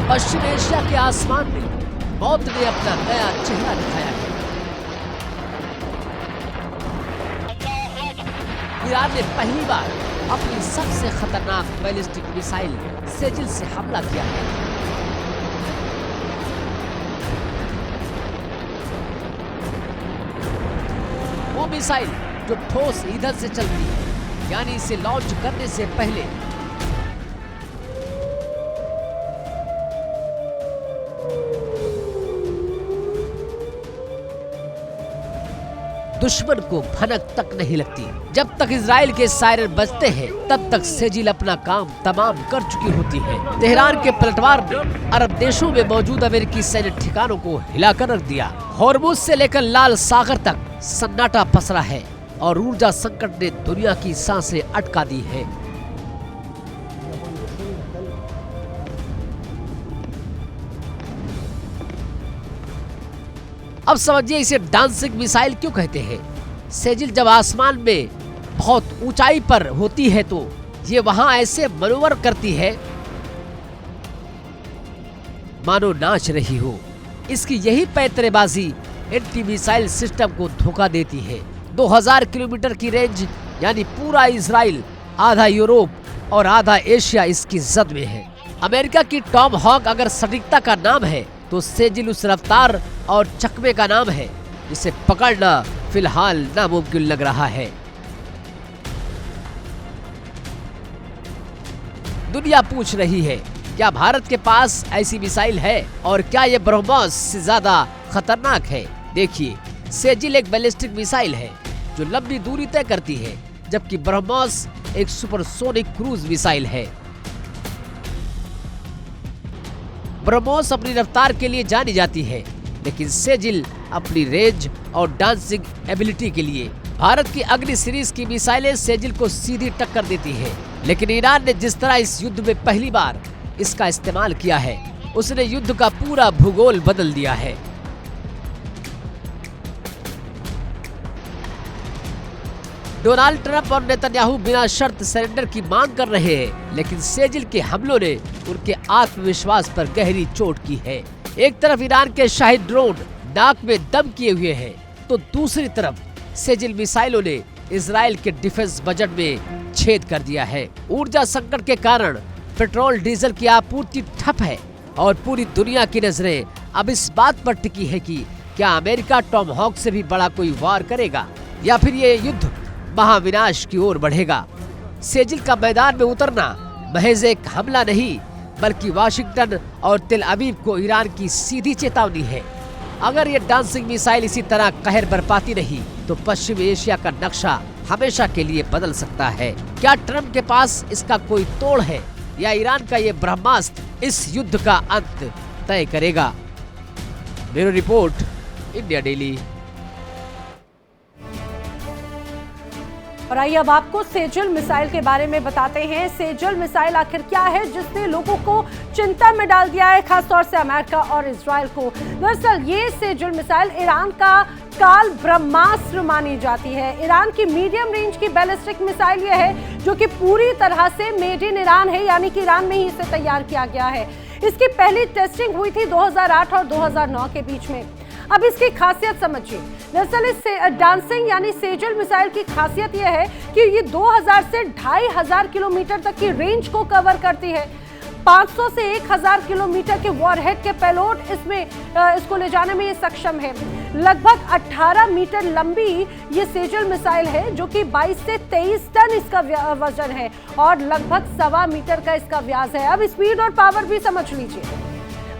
पश्चिम एशिया के आसमान में मौत ने अपना नया चेहरा दिखाया है। ईरान ने पहली बार अपनी सबसे खतरनाक बैलिस्टिक मिसाइल सेजिल से हमला किया है। वो मिसाइल जो ठोस ईंधन से चलती है, यानी इसे लॉन्च करने से पहले दुश्मन को भनक तक नहीं लगती। जब तक इजराइल के सायरन बजते हैं, तब तक सेजिल अपना काम तमाम कर चुकी होती है। तेहरान के पलटवार ने अरब देशों में मौजूद अमेरिकी सैन्य ठिकानों को हिलाकर रख दिया। हॉर्मुज से लेकर लाल सागर तक सन्नाटा पसरा है और ऊर्जा संकट ने दुनिया की सांसें अटका दी है। अब समझिए इसे डांसिंग मिसाइल क्यों कहते हैं। सेजिल जब आसमान में बहुत ऊंचाई पर होती है तो ये वहां ऐसे मनोवर करती है मानो नाच रही हो। इसकी यही पैंतरेबाजी एंटी मिसाइल सिस्टम को धोखा देती है। 2000 किलोमीटर की रेंज, यानी पूरा इजराइल, आधा यूरोप और आधा एशिया इसकी जद में है। अमेरिका की टॉमहॉक अगर सटीकता का नाम है तो सेजिल उस रफ्तार और चकमे का नाम है जिसे पकड़ना फिलहाल नामुमकिन लग रहा है। दुनिया पूछ रही है, क्या भारत के पास ऐसी मिसाइल है और क्या ये ब्रह्मोस से ज्यादा खतरनाक है? देखिए, सेजिल एक बैलिस्टिक मिसाइल है जो लंबी दूरी तय करती है, जबकि ब्रह्मोस एक सुपरसोनिक क्रूज मिसाइल है। ब्रह्मोस अपनी रफ्तार के लिए जानी जाती है, लेकिन सेजिल अपनी रेंज और डांसिंग एबिलिटी के लिए। भारत की अग्नि सीरीज की मिसाइलें सेजिल को सीधी टक्कर देती है, लेकिन ईरान ने जिस तरह इस युद्ध में पहली बार इसका इस्तेमाल किया है, उसने युद्ध का पूरा भूगोल बदल दिया है। डोनाल्ड ट्रंप और नेतन्याहू बिना शर्त सरेंडर की मांग कर रहे हैं, लेकिन सेजिल के हमलों ने उनके आत्मविश्वास पर गहरी चोट की है। एक तरफ ईरान के शाही ड्रोन नाक में दम किए हुए हैं, तो दूसरी तरफ सेजिल मिसाइलों ने इजराइल के डिफेंस बजट में छेद कर दिया है। ऊर्जा संकट के कारण पेट्रोल डीजल की आपूर्ति ठप है और पूरी दुनिया की नजरें अब इस बात पर टिकी है कि क्या अमेरिका टॉमहॉक से भी बड़ा कोई वार करेगा या फिर ये युद्ध महाविनाश की ओर बढ़ेगा। सेजिल का मैदान में उतरना महज एक हमला नहीं, बल्कि वाशिंगटन और तेल अवीव को ईरान की सीधी चेतावनी है। अगर ये डांसिंग मिसाइल इसी तरह कहर बरपाती रही तो पश्चिम एशिया का नक्शा हमेशा के लिए बदल सकता है। क्या ट्रंप के पास इसका कोई तोड़ है या ईरान का ये ब्रह्मास्त्र इस युद्ध का अंत तय करेगा? Bureau report, India daily. और आइए अब आपको सेजल मिसाइल के बारे में बताते हैं। सेजल मिसाइल आखिर क्या है जिसने लोगों को चिंता में डाल दिया है, खासतौर से अमेरिका और इजराइल को। दरअसल ये सेजल मिसाइल ईरान का काल ब्रह्मास्त्र मानी जाती है। ईरान की मीडियम रेंज की बैलिस्टिक मिसाइल ये है जो कि पूरी तरह से मेड इन ईरान है, यानी कि ईरान में ही इसे तैयार किया गया है। इसकी पहली टेस्टिंग हुई थी 2008 और 2009 के बीच में। अब इसकी खासियत समझिए। दरअसल इस डांसिंग यानी सेजल मिसाइल की खासियत यह है कि ये 2000 से 2500 किलोमीटर तक की रेंज को कवर करती है। 500 से 1000 किलोमीटर के वॉरहेड के पेलोड इसको ले जाने में ये सक्षम है। लगभग 18 मीटर लंबी ये सेजल मिसाइल है, जो कि 22 से 23 टन इसका वजन है और लगभग 1.25 मीटर का इसका व्यास है। अब स्पीड और पावर भी समझ लीजिए।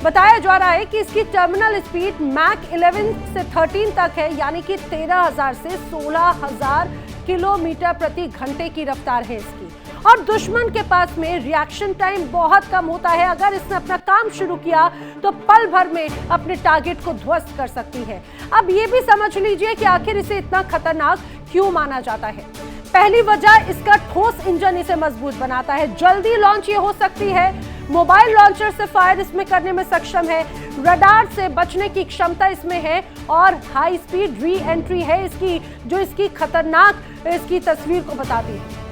बताया जा रहा है कि इसकी टर्मिनल स्पीड मैक 11 से 13 तक है, यानी कि 13,000 से 16,000 किलोमीटर प्रति घंटे की रफ्तार है इसकी। और दुश्मन के पास में रिएक्शन टाइम बहुत कम होता है। अगर इसने अपना काम शुरू किया तो पल भर में अपने टारगेट को ध्वस्त कर सकती है। अब ये भी समझ लीजिए कि आखिर इसे इतना खतरनाक क्यों माना जाता है। पहली वजह, इसका ठोस इंजन इसे मजबूत बनाता है। जल्दी लॉन्च ये हो सकती है, मोबाइल लॉन्चर से फायर इसमें करने में सक्षम है, रडार से बचने की क्षमता इसमें है और हाई स्पीड री एंट्री है इसकी, जो इसकी खतरनाक इसकी तस्वीर को बताती है।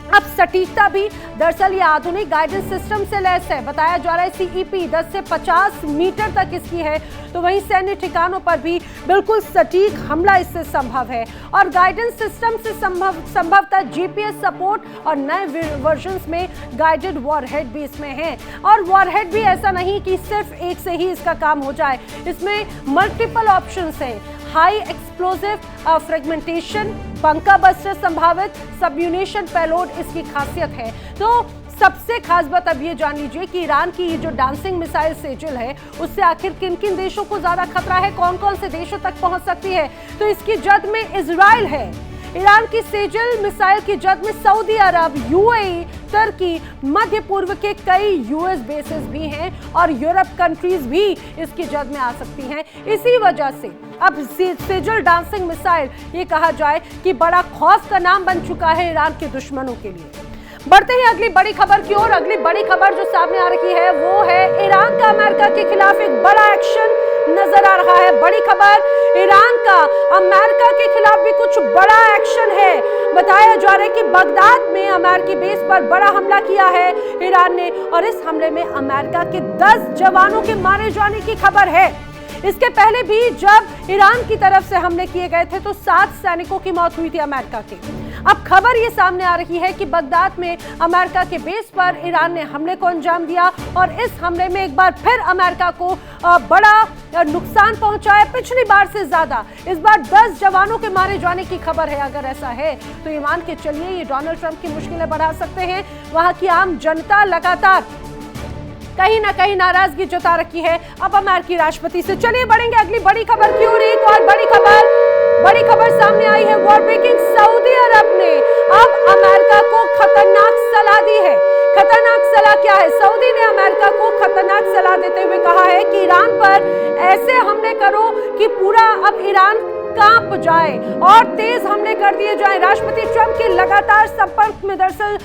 अब सटीकता भी, दरअसल ये आधुनिक गाइडेंस सिस्टम से लैस है। बताया जा रहा है CEP 10 से 50 मीटर तक इसकी है, तो वहीं सैन्य ठिकानों पर भी बिल्कुल सटीक हमला इससे संभव है। और गाइडेंस सिस्टम से संभवतः GPS सपोर्ट और नए वर्जन्स में गाइडेड वॉरहेड भी इसमें है। और वॉरहेड भी ऐसा नहीं कि सिर्फ एक से ही इसका काम हो जाए, इसमें मल्टीपल ऑप्शंस हैं। High explosive fragmentation, bunker buster संभावित, सबम्यूनेशन पेलोड इसकी खासियत है। तो सबसे खास बात अब ये जान लीजिए कि ईरान की ये जो डांसिंग मिसाइल सेजल है, उससे आखिर किन किन देशों को ज्यादा खतरा है, कौन कौन से देशों तक पहुंच सकती है। तो इसकी जद में इजराइल है। ईरान की सेजल मिसाइल की जद में सऊदी अरब, UAE, तुर्की, मध्य पूर्व के कई US बेसेस भी हैं और यूरोप कंट्रीज भी इसकी जद में आ सकती हैं। इसी वजह से अब सेजल डांसिंग मिसाइल ये कहा जाए कि बड़ा खौफ का नाम बन चुका है ईरान के दुश्मनों के लिए। बढ़ते हैं अगली बड़ी खबर की ओर। अगली बड़ी खबर जो सामने आ रही है वो है ईरान का अमेरिका के खिलाफ एक बड़ा एक्शन नजर आ रहा है। बड़ी खबर, ईरान का अमेरिका के खिलाफ भी कुछ बड़ा एक्शन है। बताया जा रहा है कि बगदाद में अमेरिकी बेस पर बड़ा हमला किया है ईरान ने, और इस हमले में अमेरिका के 10 जवानों के मारे जाने की खबर है। इसके पहले भी जब ईरान की तरफ से हमले किए गए थे तो 7 सैनिकों की मौत हुई थी अमेरिका के। अब खबर ये सामने आ रही है कि बगदाद में अमेरिका के बेस पर ईरान ने हमले को अंजाम दिया और इस हमले में एक बार फिर अमेरिका को बड़ा नुकसान पहुंचा है, पिछली बार से ज्यादा। इस बार 10 जवानों के मारे जाने की खबर है। अगर ऐसा है तो ये मान के चलिए ये डोनाल्ड ट्रंप की मुश्किलें बढ़ा सकते हैं। वहां की आम जनता लगातार कहीं ना कहीं नाराजगी जता रखी है अब अमेरिकी राष्ट्रपति से। चलिए बढ़ेंगे अगली बड़ी खबर की ओर। एक और बड़ी खबर सामने आई है। वॉर ब्रेकिंग सऊदी अरब ने अब अमेरिका को खतरनाक सलाह दी है। खतरनाक सलाह क्या है? सऊदी ने अमेरिका को खतरनाक सलाह देते हुए कहा है कि ईरान पर ऐसे हमले करो कि पूरा अब ईरान कांप जाए और तेज हमले कर दिए जाएं। राष्ट्रपति ट्रंप के लगातार संपर्क में दरअसल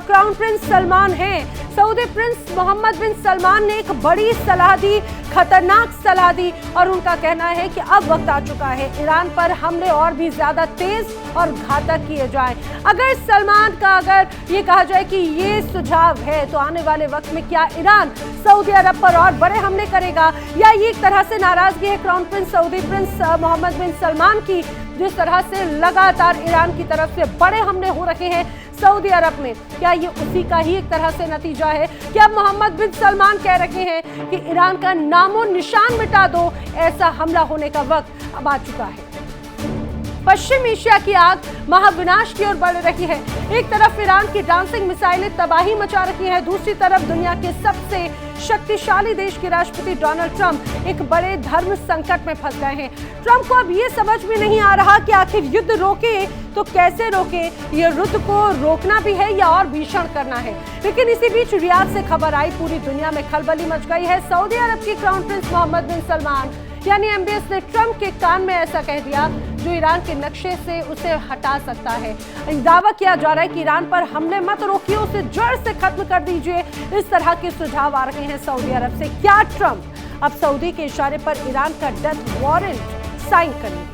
क्राउन प्रिंस सलमान हैं। Saudi prince Mohammed bin Salman ने एक बड़ी सलाह दी, खतरनाक सलाह दी, और उनका कहना है कि अब वक्त आ चुका है ईरान पर हमले और भी ज्यादा तेज और घातक किए जाएं। अगर सलमान का अगर ये कहा जाए कि ये सुझाव है तो आने वाले वक्त में क्या ईरान सऊदी अरब पर और बड़े हमले करेगा, या ये एक तरह से नाराजगी है crown prince Saudi prince Mohammed bin Salman की, जिस तरह से लगातार ईरान की तरफ से बड़े हमले हो रहे हैं सऊदी अरब में, क्या ये उसी का ही एक तरह से नतीजा है कि अब मोहम्मद बिन सलमान कह रहे हैं कि ईरान का नामो निशान मिटा दो, ऐसा हमला होने का वक्त अब आ चुका है। पश्चिम एशिया की आग महाविनाश की ओर बढ़ रही है। एक तरफ ईरान की डांसिंग मिसाइलें तबाही मचा रही हैं, दूसरी तरफ दुनिया के सबसे शक्तिशाली देश के राष्ट्रपति डोनाल्ड ट्रंप एक बड़े धर्म संकट में फंस गए हैं। ट्रंप को अब ये समझ में नहीं आ रहा कि आखिर युद्ध रोके तो कैसे रोके, ये युद्ध को रोकना भी है या और भीषण करना है। लेकिन इसी बीच रियाद से खबर आई, पूरी दुनिया में खलबली मच गई है। सऊदी अरब की crown Prince Mohammed bin Salman यानी MBS ने ट्रंप के कान में ऐसा कह दिया जो ईरान के नक्शे से उसे हटा सकता है। दावा किया जा रहा है कि ईरान पर हमले मत रोकिए, उसे जड़ से खत्म कर दीजिए। इस तरह के सुझाव आ रहे हैं सऊदी अरब से। क्या ट्रंप अब सऊदी के इशारे पर ईरान का डेथ वारंट साइन करेंगे?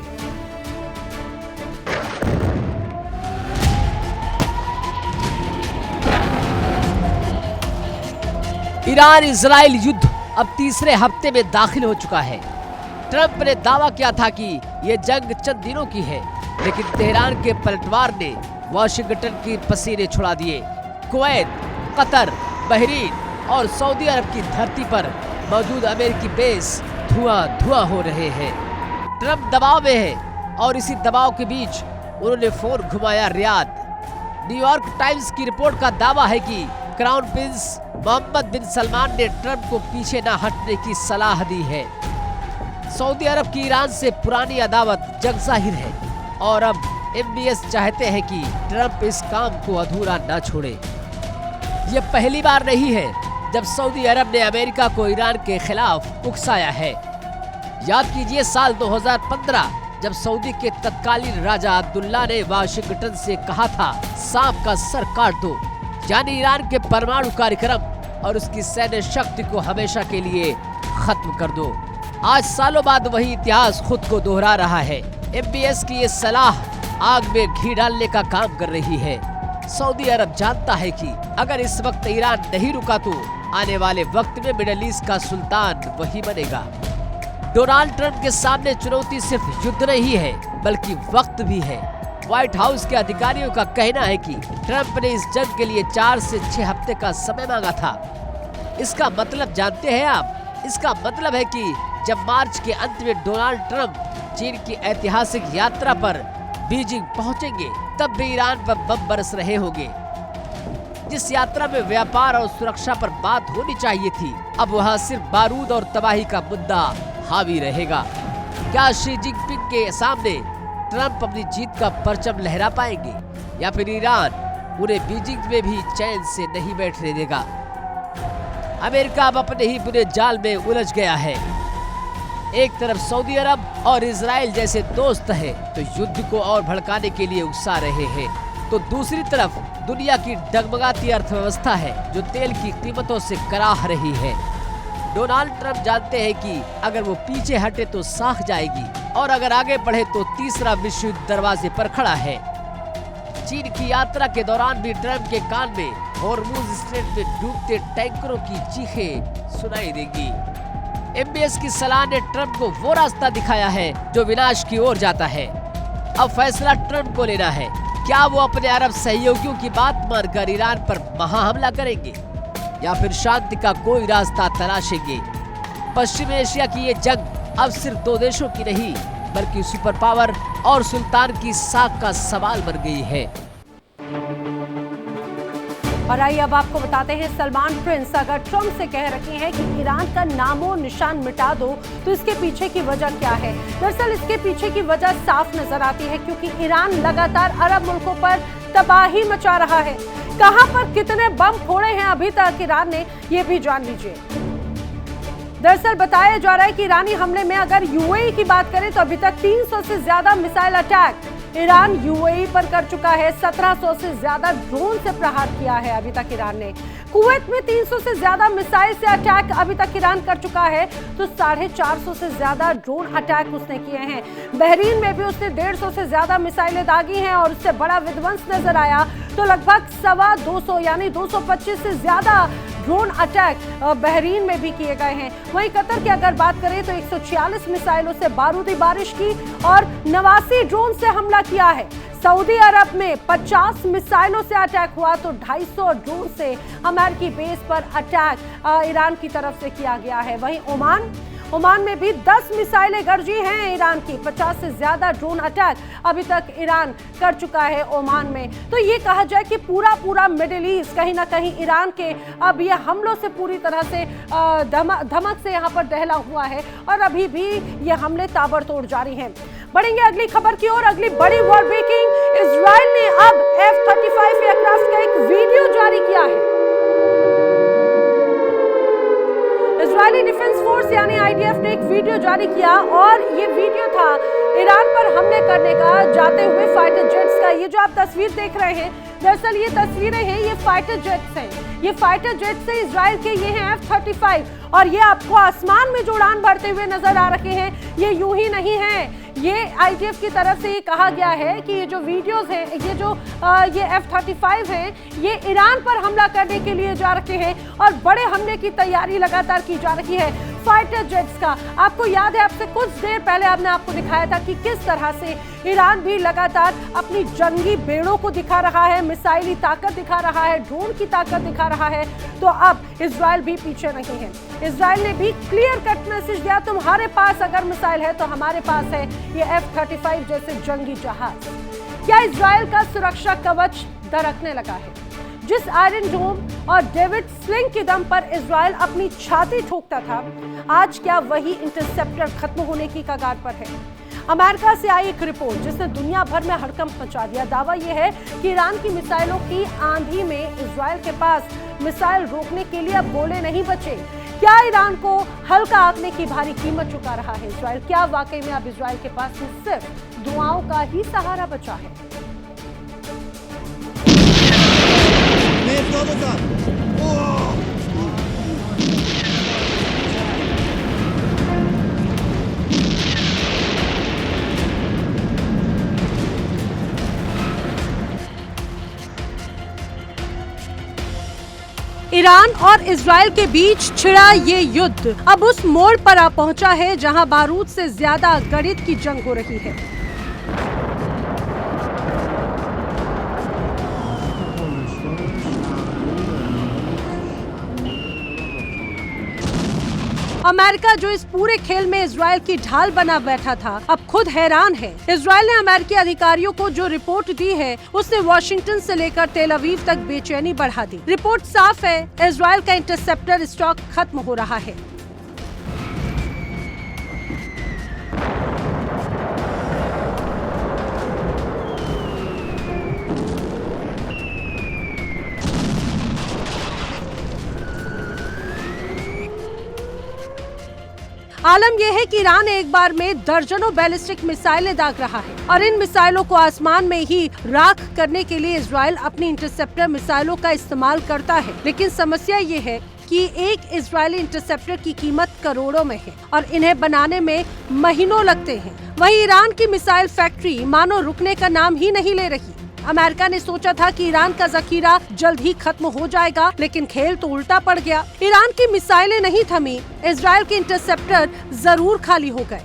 ईरान इजराइल युद्ध अब तीसरे हफ्ते में दाखिल हो चुका है। ट्रंप ने दावा किया था कि यह जंग चंद दिनों की है, लेकिन तेहरान के पलटवार ने वाशिंगटन की पसीने छुड़ा दिए। कुवैत, कतर, बहरीन, और सऊदी अरब की धरती पर मौजूद अमेरिकी बेस धुआं हो रहे हैं। ट्रंप दबाव में है और इसी दबाव के बीच उन्होंने फोन घुमाया रियाद। न्यूयॉर्क टाइम्स की रिपोर्ट का दावा है कि crown Prince Mohammed bin Salman ने ट्रंप को पीछे न हटने की सलाह दी है। सऊदी अरब की ईरान से पुरानी अदावत जग जाहिर है और अब MBS चाहते हैं कि ट्रंप इस काम को अधूरा न छोड़े। यह पहली बार नहीं है जब सऊदी अरब ने अमेरिका को ईरान के खिलाफ उकसाया है। याद कीजिए साल 2015 जब सऊदी के तत्कालीन राजा अब्दुल्ला ने वाशिंगटन से कहा था सांप का सर काट दो, यानी ईरान के परमाणु कार्यक्रम और उसकी सैन्य शक्ति को हमेशा के लिए खत्म कर दो। आज सालों बाद वही इतिहास खुद को दोहरा रहा है। MBS की ये सलाह आग में घी डालने का काम कर रही है। सऊदी अरब जानता है कि अगर इस वक्त ईरान नहीं रुका तो आने वाले वक्त में मिडिल ईस्ट का सुल्तान वही बनेगा। डोनाल्ड ट्रंप के सामने चुनौती सिर्फ युद्ध नहीं है बल्कि वक्त भी है। व्हाइट हाउस के अधिकारियों का कहना है कि ट्रंप ने इस जंग के लिए 4 से 6 हफ्ते का समय मांगा था। इसका मतलब जानते हैं आप? इसका मतलब है कि जब मार्च के अंत में डोनाल्ड ट्रंप चीन की ऐतिहासिक यात्रा पर बीजिंग पहुंचेंगे तब भी ईरान पर बम बरस रहे होंगे। जिस यात्रा में व्यापार और सुरक्षा पर बात होनी चाहिए थी, अब वहां सिर्फ बारूद और तबाही का मुद्दा हावी रहेगा। क्या शी जिनपिंग के सामने ट्रंप अपनी जीत का परचम लहरा पाएंगे या फिर ईरान उन्हें बीजिंग में भी चैन से नहीं बैठने देगा? अमेरिका अब अपने ही बुरे जाल में उलझ गया है। एक तरफ सऊदी अरब और इजराइल जैसे दोस्त हैं तो युद्ध को और भड़काने के लिए उकसा रहे हैं, तो दूसरी तरफ दुनिया की डगमगाती अर्थव्यवस्था है जो तेल की कीमतों से कराह रही है। डोनाल्ड ट्रंप जानते हैं कि अगर वो पीछे हटे तो साख जाएगी और अगर आगे बढ़े तो तीसरा विश्व युद्ध दरवाजे पर खड़ा है। चीन की यात्रा के दौरान भी ट्रंप के कान में हॉर्मुज स्ट्रेट में डूबते टैंकरों की चीखें सुनाई देंगी। MBS की सलाह ने ट्रंप को वो रास्ता दिखाया है जो विनाश की ओर जाता है। अब फैसला ट्रंप को लेना है। क्या वो अपने अरब सहयोगियों की बात मानकर ईरान पर महाहमला करेंगे या फिर शांति का कोई रास्ता तलाशेंगे? पश्चिम एशिया की ये जंग अब सिर्फ 2 देशों की नहीं बल्कि सुपर पावर और सुल्तान की साख का सवाल बन गई है। और आइए अब आपको बताते हैं, सलमान प्रिंस अगर ट्रंप से कह रखे हैं कि ईरान का नामो निशान मिटा दो तो इसके पीछे की वजह क्या है? दरअसल इसके पीछे की वजह साफ नजर आती है क्योंकि ईरान लगातार अरब मुल्कों पर तबाही मचा रहा है। कहां पर कितने बम फोड़े हैं अभी तक ईरान ने, ये भी जान लीजिए। दरअसल बताया जा रहा है कि ईरानी हमले में अगर UAE की बात करें तो अभी तक 300 से ज्यादा मिसाइल अटैक ईरान UAE पर कर चुका है। 1700 से ज्यादा ड्रोन से प्रहार किया है अभी तक ईरान ने। कुवैत में 300 से ज्यादा मिसाइल से अटैक अभी तक ईरान कर चुका है, तो 450 से ज्यादा ड्रोन अटैक उसने किए हैं। बहरीन में भी उसने 150 से ज्यादा मिसाइलें दागी हैं और उससे बड़ा विध्वंस नजर आया तो लगभग 225 यानी 225 से ज्यादा ड्रोन अटैक बहरीन में भी किए गए हैं। वहीं कतर की अगर बात करें तो 146 मिसाइलों से बारूदी बारिश की और 89 ड्रोन से हमला किया है। सऊदी अरब में 50 मिसाइलों से अटैक हुआ तो 250 ड्रोन से अमेरिकी बेस पर अटैक ईरान की तरफ से किया गया है। वहीं ओमान में भी 10 मिसाइलें गरजी हैं ईरान की। 50 से ज्यादा ड्रोन अटैक अभी तक ईरान कर चुका है ओमान में। तो ये कहा जाए कि पूरा मिडिल ईस्ट कहीं ना कहीं ईरान के अब ये हमलों से पूरी तरह से धमक से यहाँ पर दहला हुआ है और अभी भी ये हमले ताबड़तोड़ जारी हैं। बढ़ेंगे अगली खबर की ओर। अगली बड़ी वर्ल्ड ब्रेकिंग, इजराइल ने अब F-35 एयरक्राफ्ट का एक वीडियो जारी किया है। इजरायली डिफेंस फोर्स यानी IDF ने एक वीडियो जारी किया और ये वीडियो था ईरान पर हमले करने का जाते हुए फाइटर जेट्स का। ये जो आप तस्वीर देख रहे हैं, दरअसल ये तस्वीरें हैं, ये फाइटर जेट्स हैं। ये फाइटर जेट्स से इजराइल के ये हैं F-35 और ये आपको आसमान में जो उड़ान भरते हुए नजर आ रहे हैं, ये यूं ही नहीं है। ये IDF की तरफ से ये कहा गया है कि ये जो वीडियोस हैं, ये F-35 हैं, ये ईरान पर हमला करने के लिए जा रहे हैं और बड़े हमले की तैयारी लगातार की जा रही है। फाइटर जेट्स का। आपको याद है, आपसे कुछ देर पहले आपने आपको दिखाया था कि किस तरह से ईरान भी लगातार अपनी जंगी बेड़ों को दिखा रहा है, मिसाइली ताकत दिखा रहा है, ड्रोन की ताकत दिखा रहा है। तो अब इजराइल भी पीछे नहीं है। इजराइल ने भी क्लियर कट मैसेज दिया, तुम्हारे पास अगर मिसाइल है तो हमारे पास है ये F-35 जैसे जंगी जहाज। क्या इजराइल का सुरक्षा कवच दरकने लगा है? जिस आयरन डोम और डेविड स्लिंग के दम पर इजराइल अपनी छाती ठोकता था, आज क्या वही इंटरसेप्टर खत्म होने की कगार पर है? अमेरिका से आई एक रिपोर्ट जिसने दुनिया भर में हड़कंप मचा दिया। दावा यह है कि ईरान की मिसाइलों की आंधी में इजराइल के पास मिसाइल रोकने के लिए अब गोले नहीं बचे। क्या ईरान को हल्का आंकने की भारी कीमत चुका रहा है इजराइल? क्या वाकई में अब इजराइल के पास सिर्फ दुआओं का ही सहारा बचा है? ईरान और इजराइल के बीच छिड़ा ये युद्ध अब उस मोड़ पर आ पहुंचा है जहां बारूद से ज्यादा गणित की जंग हो रही है। अमेरिका जो इस पूरे खेल में इजराइल की ढाल बना बैठा था, अब खुद हैरान है। इजराइल ने अमेरिकी अधिकारियों को जो रिपोर्ट दी है, उसने वॉशिंगटन से लेकर तेल अवीव तक बेचैनी बढ़ा दी। रिपोर्ट साफ है, इजराइल का इंटरसेप्टर स्टॉक खत्म हो रहा है। आलम यह है कि ईरान एक बार में दर्जनों बैलिस्टिक मिसाइलें दाग रहा है और इन मिसाइलों को आसमान में ही राख करने के लिए इजराइल अपनी इंटरसेप्टर मिसाइलों का इस्तेमाल करता है। लेकिन समस्या ये है कि एक इजरायली इंटरसेप्टर की कीमत करोड़ों में है और इन्हें बनाने में महीनों लगते हैं। वहीं ईरान की मिसाइल फैक्ट्री मानो रुकने का नाम ही नहीं ले रही। अमेरिका ने सोचा था कि ईरान का जखीरा जल्द ही खत्म हो जाएगा, लेकिन खेल तो उल्टा पड़ गया। ईरान की मिसाइलें नहीं थमी, इजराइल के इंटरसेप्टर जरूर खाली हो गए।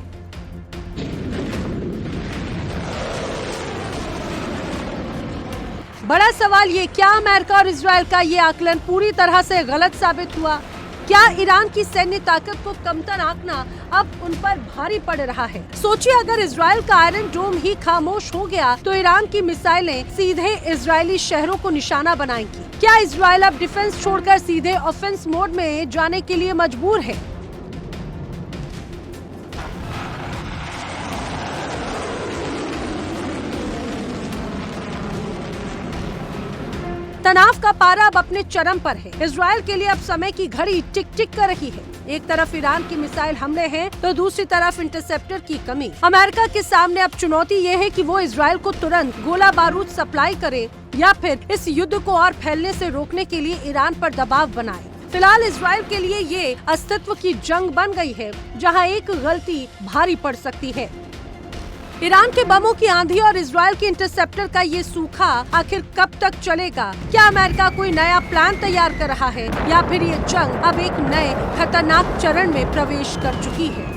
बड़ा सवाल ये, क्या अमेरिका और इजराइल का ये आकलन पूरी तरह से गलत साबित हुआ? क्या ईरान की सैन्य ताकत को कमतर आंकना अब उन पर भारी पड़ रहा है? सोचिए, अगर इजराइल का आयरन डोम ही खामोश हो गया तो ईरान की मिसाइलें सीधे इजरायली शहरों को निशाना बनाएंगी। क्या इजराइल अब डिफेंस छोड़कर सीधे ऑफेंस मोड में जाने के लिए मजबूर है? तनाव का पारा अब अपने चरम पर है। इजराइल के लिए अब समय की घड़ी टिक टिक कर रही है। एक तरफ ईरान की मिसाइल हमले हैं तो दूसरी तरफ इंटरसेप्टर की कमी। अमेरिका के सामने अब चुनौती ये है कि वो इजराइल को तुरंत गोला बारूद सप्लाई करे या फिर इस युद्ध को और फैलने से रोकने के लिए ईरान पर दबाव बनाए। फिलहाल इजराइल के लिए ये अस्तित्व की जंग बन गई है जहां एक गलती भारी पड़ सकती है। ईरान के बमों की आंधी और इजराइल के इंटरसेप्टर का ये सूखा आखिर कब तक चलेगा? क्या अमेरिका कोई नया प्लान तैयार कर रहा है या फिर ये जंग अब एक नए खतरनाक चरण में प्रवेश कर चुकी है?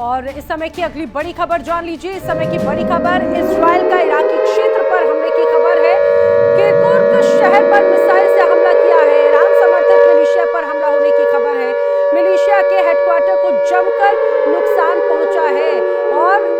और इस समय की अगली बड़ी खबर जान लीजिए। इस समय की बड़ी खबर इजराइल का इराकी क्षेत्र पर हमले की खबर है। किरकुक शहर पर मिसाइल से हमला किया है। ईरान समर्थित मिलिशिया पर हमला होने की खबर है। मिलिशिया के हेडक्वार्टर को जमकर नुकसान पहुंचा है और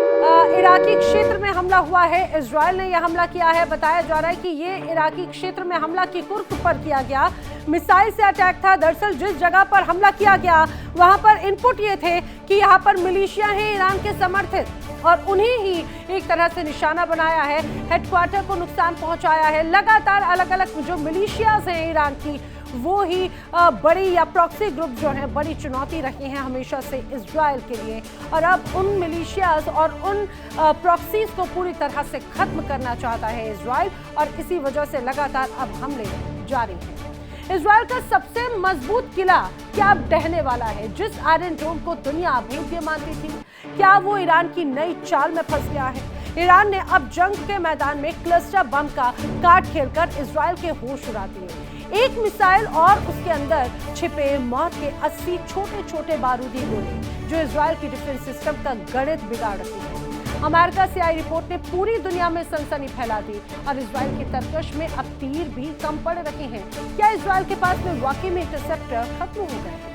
इराकी क्षेत्र में हमला हुआ है। इजराइल ने यह हमला किया है। बताया जा रहा है कि ये इराकी क्षेत्र में हमला किरकुक पर किया गया मिसाइल से अटैक था। दरअसल जिस जगह पर हमला किया गया वहां पर इनपुट ये थे कि यहाँ पर मिलिशिया है ईरान के समर्थित और उन्हें ही एक तरह से निशाना बनाया है, हेडक्वार्टर को नुकसान पहुंचाया है। लगातार अलग अलग जो मिलिशियाज हैं ईरान की, वो ही बड़ी या प्रॉक्सी ग्रुप जो है बड़ी चुनौती रही हैं हमेशा से इजराइल के लिए। और अब उन मिलिशियाज और उन प्रॉक्सीज को पूरी तरह से खत्म करना चाहता है इजराइल और इसी वजह से लगातार अब हमले जारी हैं। इजराइल का सबसे मजबूत किला क्या अब ढहने वाला है? जिस आयरन डोम को दुनिया अभेद्य मानती थी, क्या वो ईरान की नई चाल में फंस गया है? ईरान ने अब जंग के मैदान में क्लस्टर बम का कार्ड खेलकर इजराइल के होश उड़ा दिए। एक मिसाइल और उसके अंदर छिपे मौत के 80 छोटे छोटे बारूदी गोले जो इजराइल की डिफेंस सिस्टम का गणित बिगाड़ रही है। अमेरिका से आई रिपोर्ट ने पूरी दुनिया में सनसनी फैला दी और इजराइल की तरकश में अब तीर भी कम पड़ रहे हैं। क्या इजराइल के पास में वाकई में इंटरसेप्टर खत्म हो गए हैं?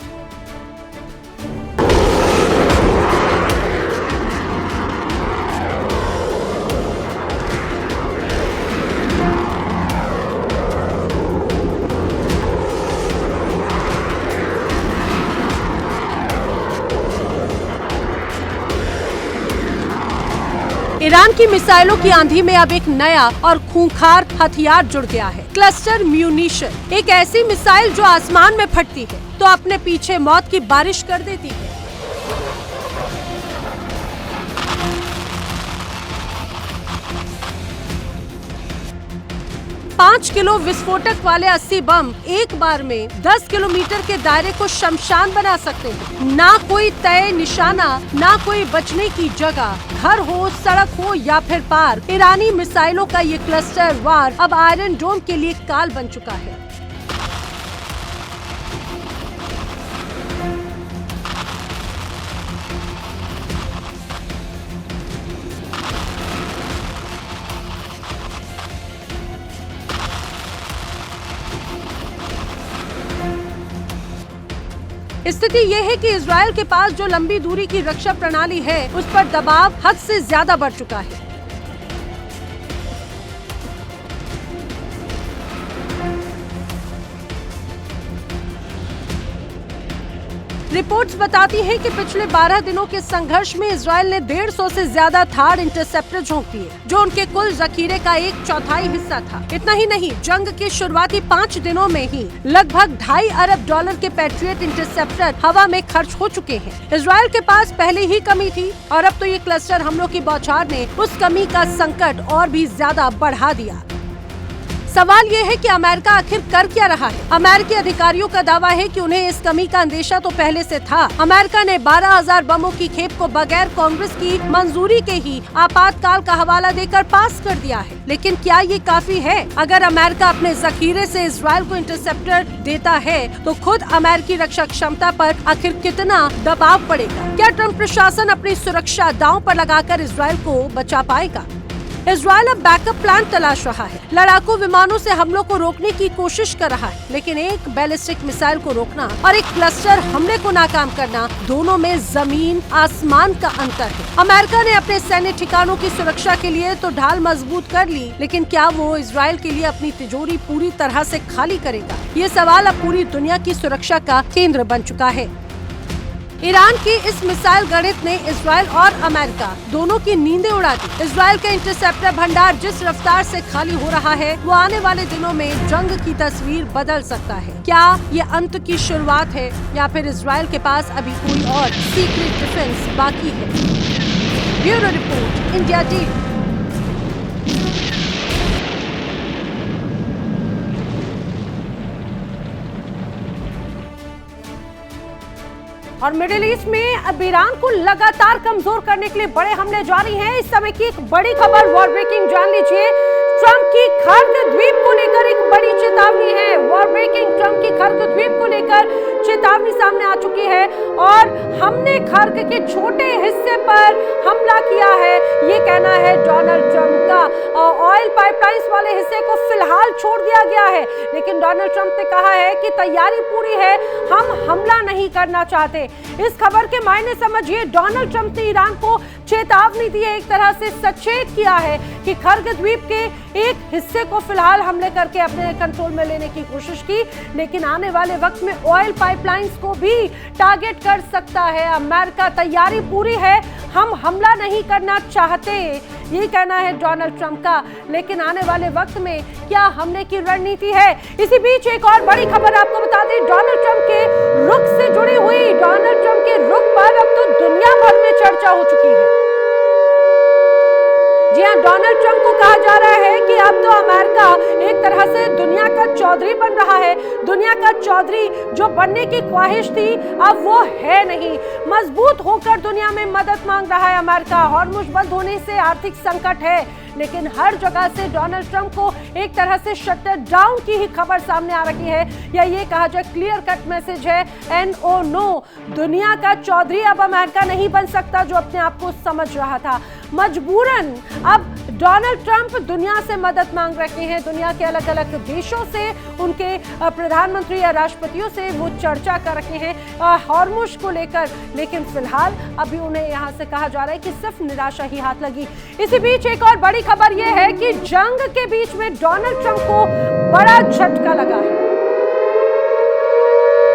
ईरान की मिसाइलों की आंधी में अब एक नया और खूंखार हथियार जुड़ गया है, क्लस्टर म्यूनिशन। एक ऐसी मिसाइल जो आसमान में फटती है तो अपने पीछे मौत की बारिश कर देती है। 5 किलो विस्फोटक वाले 80 बम एक बार में 10 किलोमीटर के दायरे को शमशान बना सकते हैं। ना कोई तय निशाना, ना कोई बचने की जगह। घर हो, सड़क हो या फिर पार्क, ईरानी मिसाइलों का ये क्लस्टर वार अब आयरन डोम के लिए काल बन चुका है। स्थिति यह है कि इजराइल के पास जो लंबी दूरी की रक्षा प्रणाली है उस पर दबाव हद से ज्यादा बढ़ चुका है। रिपोर्ट्स बताती हैं कि पिछले 12 दिनों के संघर्ष में इजराइल ने 150 से ज्यादा थार्ड इंटरसेप्टर झोंक दिए, जो उनके कुल जखीरे का 1/4 हिस्सा था। इतना ही नहीं, जंग के शुरुआती 5 दिनों में ही लगभग $2.5 अरब के पैट्रियट इंटरसेप्टर हवा में खर्च हो चुके हैं। इजराइल के पास पहले ही कमी थी और अब तो ये क्लस्टर हमलों की बौछार ने उस कमी का संकट और भी ज्यादा बढ़ा दिया। सवाल ये है कि अमेरिका आखिर कर क्या रहा है? अमेरिकी अधिकारियों का दावा है कि उन्हें इस कमी का अंदेशा तो पहले से था। अमेरिका ने 12,000 बमों की खेप को बगैर कांग्रेस की मंजूरी के ही आपातकाल का हवाला देकर पास कर दिया है। लेकिन क्या ये काफी है? अगर अमेरिका अपने जखीरे से इजराइल को इंटरसेप्टर देता है तो खुद अमेरिकी रक्षा क्षमता पर आखिर कितना दबाव पड़ेगा? क्या ट्रम्प प्रशासन अपनी सुरक्षा दांव पर लगाकर इजराइल को बचा पाएगा? इजराइल अब बैकअप प्लान तलाश रहा है। लड़ाकू विमानों से हमलों को रोकने की कोशिश कर रहा है, लेकिन एक बैलिस्टिक मिसाइल को रोकना और एक क्लस्टर हमले को नाकाम करना, दोनों में जमीन आसमान का अंतर है। अमेरिका ने अपने सैन्य ठिकानों की सुरक्षा के लिए तो ढाल मजबूत कर ली, लेकिन क्या वो इजराइल के लिए अपनी तिजोरी पूरी तरह से खाली करेगा? ये सवाल अब पूरी दुनिया की सुरक्षा का केंद्र बन चुका है। ईरान की इस मिसाइल गणित ने इजराइल और अमेरिका दोनों की नींदें उड़ा दी। इजराइल का इंटरसेप्टर भंडार जिस रफ्तार से खाली हो रहा है, वो आने वाले दिनों में जंग की तस्वीर बदल सकता है। क्या ये अंत की शुरुआत है या फिर इजराइल के पास अभी कोई और सीक्रेट डिफेंस बाकी है? Bureau report, India TV. और मिडिल ईस्ट में अब ईरान को लगातार कमजोर करने के लिए बड़े हमले जारी हैं। इस समय की एक बड़ी खबर, वॉर ब्रेकिंग, जान लीजिए। ट्रंप की खर्ग द्वीप को लेकर एक बड़ी चेतावनी है। वॉर ब्रेकिंग, ट्रंप की खर्ग द्वीप को लेकर चेतावनी सामने आ चुकी है और हमने खर्ग के छोटे हिस्से पर हमला किया है, ये कहना है डोनाल्ड ट्रंप का। ऑयल पाइपलाइंस वाले हिस्से को फिलहाल छोड़ दिया गया है, लेकिन डोनाल्ड ट्रंप ने कहा है कि तैयारी पूरी है, हम हमला नहीं करना चाहते। इस खबर के मायने समझिए, डोनाल्ड ट्रंप ने ईरान को चेतावनी दी है, एक तरह से सचेत किया है कि खर्ग द्वीप के एक हिस्से को फिलहाल हमले करके अपने कंट्रोल में लेने की कोशिश की, लेकिन आने वाले वक्त में ऑयल पाइपलाइंस को भी टारगेट कर सकता है। अमेरिका तैयारी पूरी है, हम हमला नहीं करना चाहते, ये कहना है डोनाल्ड ट्रंप का। लेकिन आने वाले वक्त में क्या हमले की रणनीति है? इसी बीच एक और बड़ी खबर आपको बता दें, डोनाल्ड ट्रंप के रुख से जुड़ी हुई। डोनाल्ड ट्रंप के रुख पर अब तो दुनिया भर में चर्चा हो चुकी है। जी हां, डोनाल्ड ट्रंप को कहा जा रहा है कि अब तो अमेरिका एक तरह से दुनिया का चौधरी बन रहा है। दुनिया का चौधरी जो बनने की ख्वाहिश थी अब वो है नहीं। मजबूत होकर दुनिया में मदद मांग रहा है अमेरिका। हॉर्मुज़ बंद होने से आर्थिक संकट है, लेकिन हर जगह से डोनाल्ड ट्रंप को एक तरह से शटर डाउन की ही खबर सामने आ रही है, या ये कहा जाए क्लियर कट मैसेज है NO नो। दुनिया का चौधरी अब अमेरिका नहीं बन सकता, जो अपने आप को समझ रहा था। मजबूरन अब डोनाल्ड ट्रंप दुनिया से मदद मांग रहे हैं। दुनिया के अलग अलग देशों से, उनके प्रधानमंत्री या राष्ट्रपतियों से वो चर्चा कर रहे हैं हॉर्मुज़ को लेकर। लेकिन फिलहाल अभी उन्हें यहां से कहा जा रहा है कि सिर्फ निराशा ही हाथ लगी। इसी बीच एक और बड़ी खबर यह है कि जंग के बीच में डोनाल्ड ट्रंप को बड़ा झटका लगा है।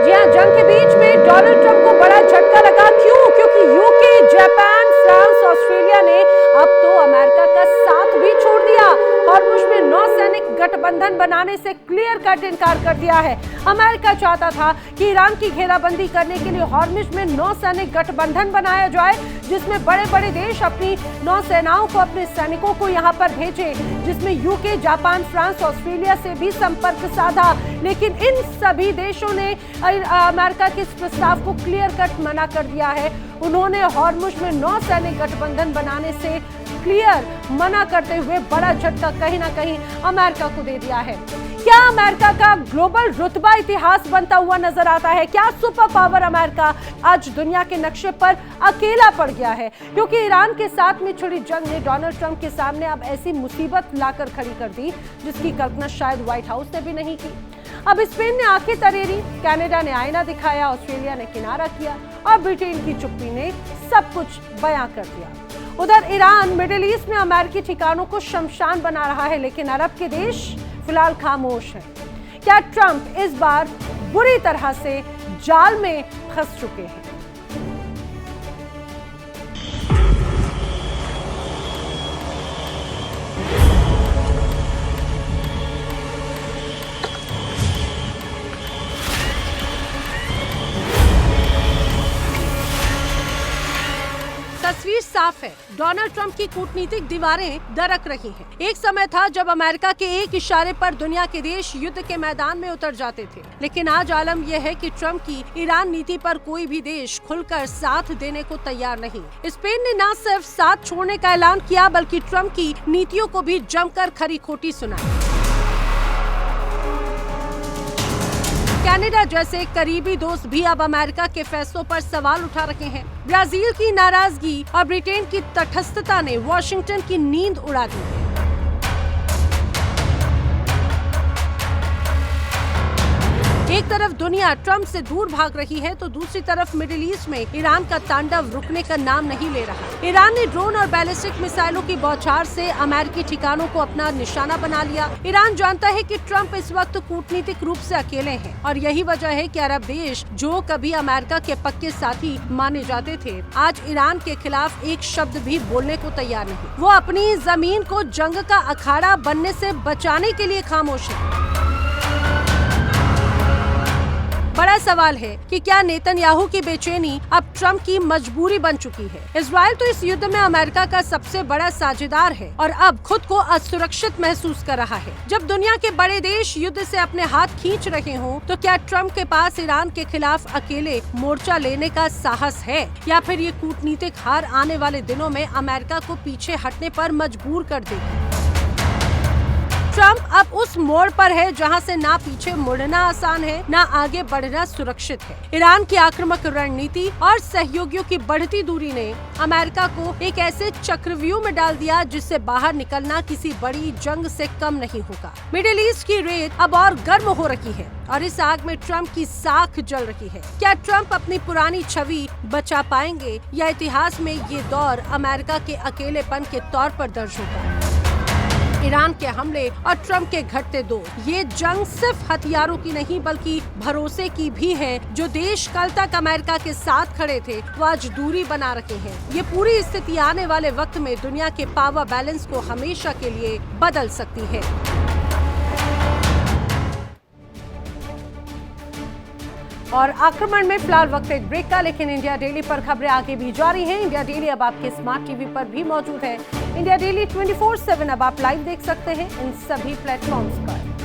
जी हां, जंग के बीच में डोनाल्ड ट्रंप को बड़ा झटका लगा। क्यों? क्योंकि यूके, जापान, फ्रांस, ऑस्ट्रेलिया ने अब तो अमेरिका का साथ भी छोड़ दिया। हॉर्मुज़ में नौसैनिक गठबंधन बनाने से क्लियर कट इनकार कर दिया है। अमेरिका चाहता था कि ईरान की घेराबंदी करने के लिए हॉर्मुज़ में नौसैनिक गठबंधन बनाया जाए, जिसमें बड़े बड़े देश अपनी नौसेनाओं को, अपने सैनिकों को यहां पर भेजें, जिसमें यूके, जापान, फ्रांस, ऑस्ट्रेलिया से भी संपर्क साधा। लेकिन इन सभी देशों ने अमेरिका के इस प्रस्ताव को क्लियर कट मना कर दिया है। उन्होंने हॉर्मुज़ में नौसैनिक गठबंधन बनाने से क्लियर मना करते हुए बड़ा झटका कहीं ना कहीं अमेरिका को दे दिया है। क्या अमेरिका का ग्लोबल रुतबा इतिहास बनता हुआ नजर आता है? क्या सुपर पावर अमेरिका आज दुनिया के नक्शे पर अकेला पड़ गया है? क्योंकि ईरान के साथ में छिड़ी जंग ने डोनाल्ड ट्रंप के सामने अब ऐसी मुसीबत लाकर खड़ी कर दी जिसकी कल्पना शायद व्हाइट हाउस ने भी नहीं की। अब स्पेन ने आंखें तरेरी, कनाडा ने आईना दिखाया, ऑस्ट्रेलिया ने किनारा किया और ब्रिटेन की चुप्पी ने सब कुछ बयां कर दिया। उधर ईरान मिडिल ईस्ट में अमेरिकी ठिकानों को शमशान बना रहा है, लेकिन अरब के देश फिलहाल खामोश हैं। क्या ट्रंप इस बार बुरी तरह से जाल में फंस चुके हैं? तस्वीर साफ है, डोनाल्ड ट्रंप की कूटनीतिक दीवारें दरक रही हैं। एक समय था जब अमेरिका के एक इशारे पर दुनिया के देश युद्ध के मैदान में उतर जाते थे, लेकिन आज आलम यह है कि ट्रंप की ईरान नीति पर कोई भी देश खुलकर साथ देने को तैयार नहीं। स्पेन ने न सिर्फ साथ छोड़ने का ऐलान किया, बल्कि ट्रंप की नीतियों को भी जमकर खरी खोटी सुनाई। कनाडा जैसे करीबी दोस्त भी अब अमेरिका के फैसलों पर सवाल उठा रहे हैं। ब्राजील की नाराजगी और ब्रिटेन की तटस्थता ने वॉशिंगटन की नींद उड़ा दी है। एक तरफ दुनिया ट्रंप से दूर भाग रही है, तो दूसरी तरफ मिडिल ईस्ट में ईरान का तांडव रुकने का नाम नहीं ले रहा। ईरान ने ड्रोन और बैलिस्टिक मिसाइलों की बौछार से अमेरिकी ठिकानों को अपना निशाना बना लिया। ईरान जानता है कि ट्रंप इस वक्त कूटनीतिक रूप से अकेले हैं, और यही वजह है कि अरब देश जो कभी अमेरिका के पक्के साथी माने जाते थे, आज ईरान के खिलाफ एक शब्द भी बोलने को तैयार नहीं। वो अपनी जमीन को जंग का अखाड़ा बनने से बचाने के लिए खामोश है। बड़ा सवाल है कि क्या नेतन्याहू की बेचैनी अब ट्रंप की मजबूरी बन चुकी है? इजराइल तो इस युद्ध में अमेरिका का सबसे बड़ा साझेदार है और अब खुद को असुरक्षित महसूस कर रहा है। जब दुनिया के बड़े देश युद्ध से अपने हाथ खींच रहे हों, तो क्या ट्रंप के पास ईरान के खिलाफ अकेले मोर्चा लेने का साहस है, या फिर ये कूटनीतिक हार आने वाले दिनों में अमेरिका को पीछे हटने पर मजबूर कर देगी? ट्रंप अब उस मोड़ पर है जहां से ना पीछे मुड़ना आसान है, ना आगे बढ़ना सुरक्षित है। ईरान की आक्रामक रणनीति और सहयोगियों की बढ़ती दूरी ने अमेरिका को एक ऐसे चक्रव्यूह में डाल दिया जिससे बाहर निकलना किसी बड़ी जंग से कम नहीं होगा। मिडिल ईस्ट की रेत अब और गर्म हो रही है और इस आग में ट्रंप की साख जल रही है। क्या ट्रंप अपनी पुरानी छवि बचा पाएंगे, या इतिहास में ये दौर अमेरिका के अकेलेपन के तौर पर दर्ज होगा? ईरान के हमले और ट्रंप के घटते दौर, ये जंग सिर्फ हथियारों की नहीं बल्कि भरोसे की भी है। जो देश कल तक अमेरिका के साथ खड़े थे, वो आज दूरी बना रखे हैं। ये पूरी स्थिति आने वाले वक्त में दुनिया के पावर बैलेंस को हमेशा के लिए बदल सकती है। और आक्रमण में फिलहाल वक्त एक ब्रेक का, लेकिन इंडिया डेली पर खबरें आगे भी जारी हैं। इंडिया डेली अब आपके स्मार्ट टीवी पर भी मौजूद है। इंडिया डेली 24/7 अब आप लाइव देख सकते हैं इन सभी प्लेटफॉर्म्स पर।